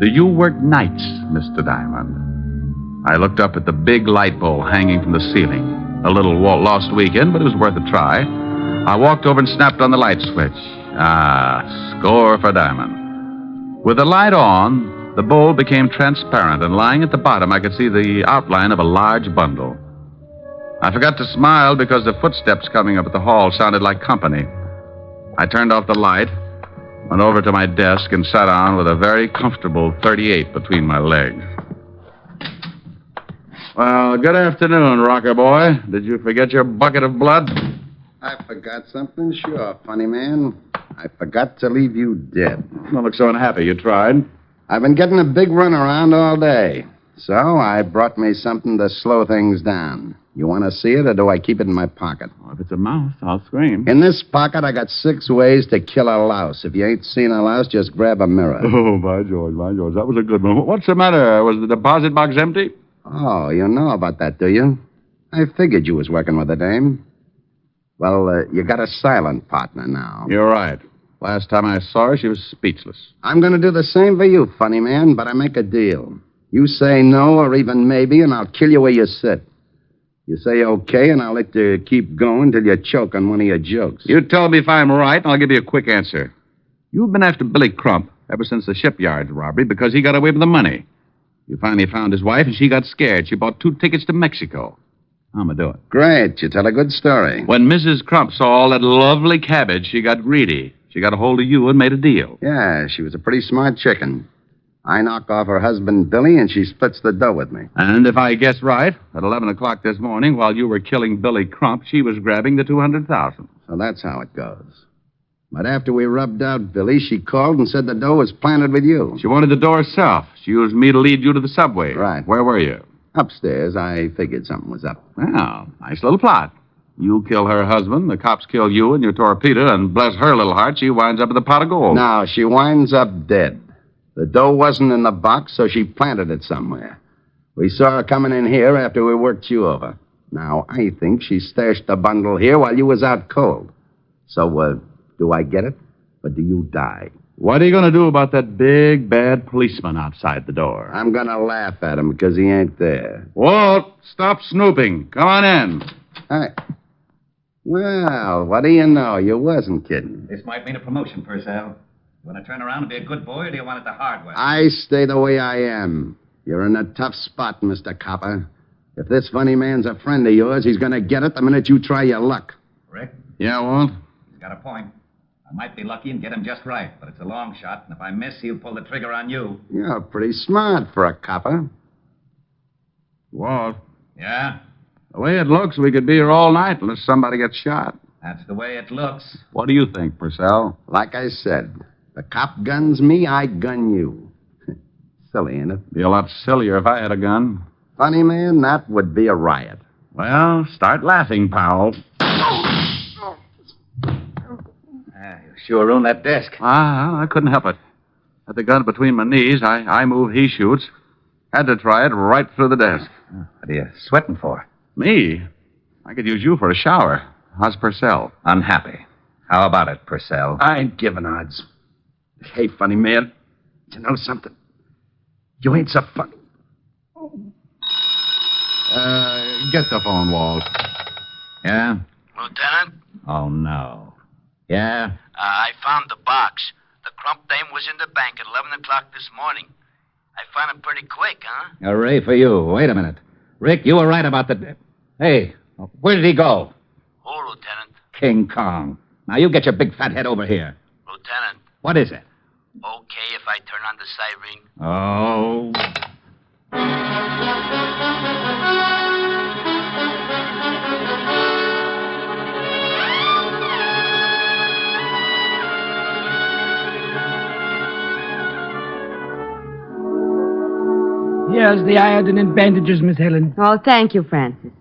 Do you work nights, Mr. Diamond? I looked up at the big light bowl hanging from the ceiling. A little lost weekend, but it was worth a try. I walked over and snapped on the light switch. Score for Diamond. With the light on, the bowl became transparent, and lying at the bottom, I could see the outline of a large bundle. I forgot to smile because the footsteps coming up at the hall sounded like company. I turned off the light, went over to my desk, and sat down with a very comfortable 38 between my legs. Well, good afternoon, rocker boy. Did you forget your bucket of blood? I forgot something? Sure, funny man. I forgot to leave you dead. Don't look so unhappy. You tried. I've been getting a big run around all day. So I brought me something to slow things down. You want to see it, or do I keep it in my pocket? Well, if it's a mouse, I'll scream. In this pocket, I got 6 ways to kill a louse. If you ain't seen a louse, just grab a mirror. Oh, by George, by George. That was a good one. What's the matter? Was the deposit box empty? Oh, you know about that, do you? I figured you was working with a dame. Well, you got a silent partner now. You're right. Last time I saw her, she was speechless. I'm going to do the same for you, funny man, but I make a deal. You say no or even maybe, and I'll kill you where you sit. You say okay, and I'll let you keep going till you choke on one of your jokes. You tell me if I'm right, and I'll give you a quick answer. You've been after Billy Crump ever since the shipyard robbery because he got away with the money. You finally found his wife, and she got scared. She bought 2 tickets to Mexico. I'm going to do it. Great. You tell a good story. When Mrs. Crump saw all that lovely cabbage, she got greedy. She got a hold of you and made a deal. Yeah, she was a pretty smart chicken. I knock off her husband, Billy, and she splits the dough with me. And if I guess right, at 11 o'clock this morning, while you were killing Billy Crump, she was grabbing the $200,000. So that's how it goes. But after we rubbed out Billy, she called and said the dough was planted with you. She wanted the dough herself. She used me to lead you to the subway. Right. Where were you? Upstairs. I figured something was up. Well, nice little plot. You kill her husband, the cops kill you and your torpedo, and bless her little heart, she winds up with a pot of gold. No, she winds up dead. The dough wasn't in the box, so she planted it somewhere. We saw her coming in here after we worked you over. Now, I think she stashed the bundle here while you was out cold. So, do I get it, or do you die? What are you going to do about that big, bad policeman outside the door? I'm going to laugh at him because he ain't there. Walt, stop snooping. Come on in. Hi. Well, what do you know? You wasn't kidding. This might mean a promotion, Purcell. You want to turn around and be a good boy, or do you want it the hard way? I stay the way I am. You're in a tough spot, Mr. Copper. If this funny man's a friend of yours, he's going to get it the minute you try your luck. Rick? Yeah, Walt? He's got a point. I might be lucky and get him just right, but it's a long shot, and if I miss, he'll pull the trigger on you. You're pretty smart for a copper. Walt? Yeah? The way it looks, we could be here all night unless somebody gets shot. That's the way it looks. What do you think, Purcell? Like I said, the cop guns me, I gun you. Silly, ain't it? Be a lot sillier if I had a gun. Funny, man, that would be a riot. Well, start laughing, Powell. You sure ruined that desk. I couldn't help it. Had the gun between my knees. I move, he shoots. Had to try it right through the desk. What are you sweating for? Me? I could use you for a shower. How's Purcell? Unhappy. How about it, Purcell? I ain't giving odds. Hey, funny man, you know something? You ain't so funny. Get the phone, Walt. Yeah? Lieutenant? Oh, no. Yeah? I found the box. The Crump dame was in the bank at 11 o'clock this morning. I found it pretty quick, huh? Hooray for you. Wait a minute. Rick, you were right about the... Hey, where did he go? Who, Lieutenant? King Kong. Now, you get your big fat head over here. Lieutenant. What is it? Okay if I turn on the siren? Oh. Here's the iodine and bandages, Miss Helen. Oh, thank you, Francis.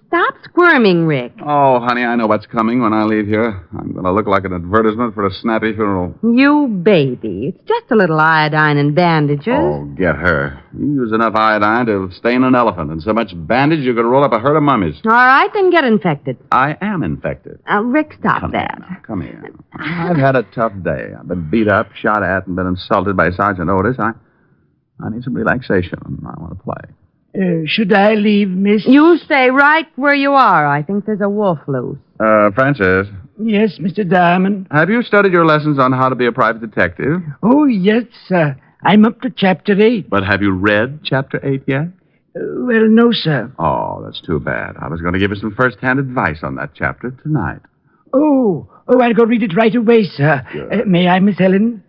Stop squirming, Rick. Oh, honey, I know what's coming when I leave here. I'm going to look like an advertisement for a snappy funeral. You baby. It's just a little iodine and bandages. Oh, get her. You use enough iodine to stain an elephant, and so much bandage you could roll up a herd of mummies. All right, then get infected. I am infected. Rick, stop that. Come here. I've had a tough day. I've been beat up, shot at, and been insulted by Sergeant Otis. I need some relaxation. I want to play. Should I leave, miss? You stay right where you are. I think there's a wolf loose. Francis. Yes, Mr. Diamond. Have you studied your lessons on how to be a private detective? Oh, yes, sir. I'm up to Chapter 8. But have you read Chapter 8 yet? Well, no, sir. Oh, that's too bad. I was going to give you some first-hand advice on that chapter tonight. Oh, I'll go read it right away, sir. May I, Miss Helen?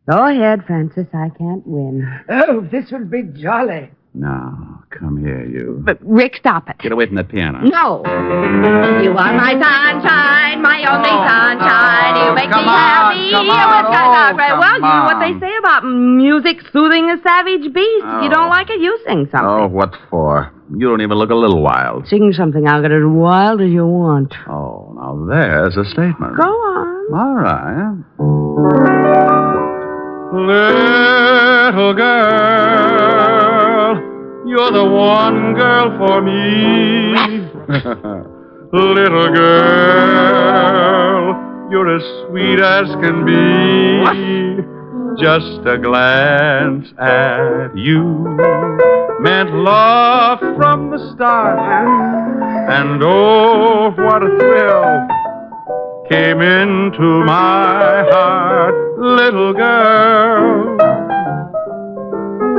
Go ahead, Francis. I can't win. Oh, this will be jolly. Now, come here, you. But, Rick, stop it. Get away from the piano. No. You are my sunshine, my only sunshine. You make me happy. Come on. Well, you know what they say about music soothing a savage beast. If you don't like it, you sing something. Oh, what for? You don't even look a little wild. Sing something. I'll get as wild as you want. Oh, now there's a statement. Go on. All right. Little girl, you're the one girl for me. Little girl, you're as sweet as can be. Just a glance at you meant love from the start. And oh, what a thrill came into my heart, little girl.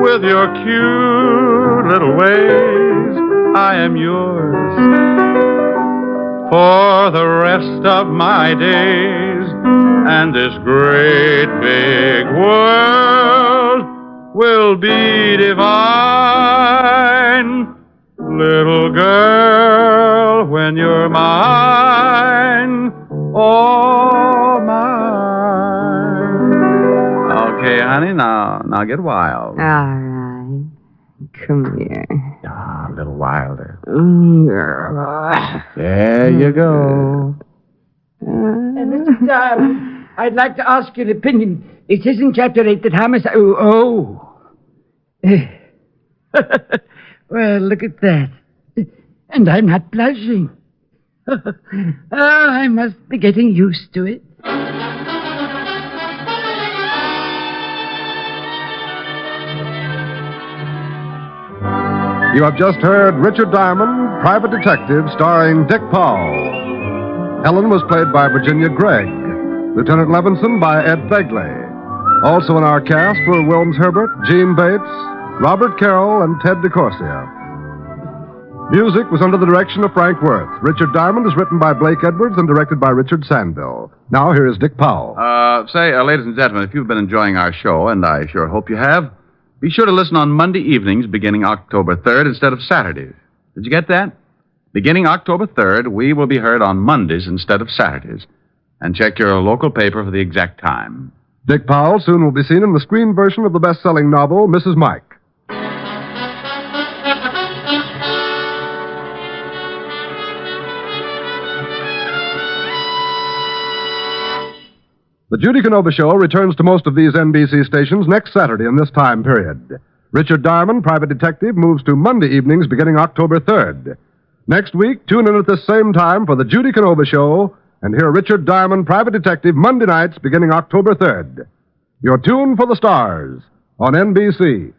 With your cute little ways, I am yours for the rest of my days. And this great big world will be divine. Little girl, when you're mine, all mine. Okay, honey, now get wild. All right. Come here. Ah, a little wilder. Girl. There you go. Mr. Darwin, I'd like to ask your opinion. It says in Chapter 8 that homicide... Oh. Well, look at that. And I'm not blushing. I must be getting used to it. You have just heard Richard Diamond, Private Detective, starring Dick Powell. Helen was played by Virginia Gregg. Lieutenant Levinson by Ed Begley. Also in our cast were Wilms Herbert, Gene Bates, Robert Carroll, and Ted DeCorsia. Music was under the direction of Frank Worth. Richard Diamond is written by Blake Edwards and directed by Richard Sandville. Now here is Dick Powell. Ladies and gentlemen, if you've been enjoying our show, and I sure hope you have, be sure to listen on Monday evenings beginning October 3rd instead of Saturdays. Did you get that? Beginning October 3rd, we will be heard on Mondays instead of Saturdays. And check your local paper for the exact time. Dick Powell soon will be seen in the screen version of the best-selling novel, Mrs. Mike. The Judy Canova Show returns to most of these NBC stations next Saturday in this time period. Richard Diamond, Private Detective, moves to Monday evenings beginning October 3rd. Next week, tune in at this same time for the Judy Canova Show and hear Richard Diamond, Private Detective, Monday nights beginning October 3rd. You're tuned for the stars on NBC.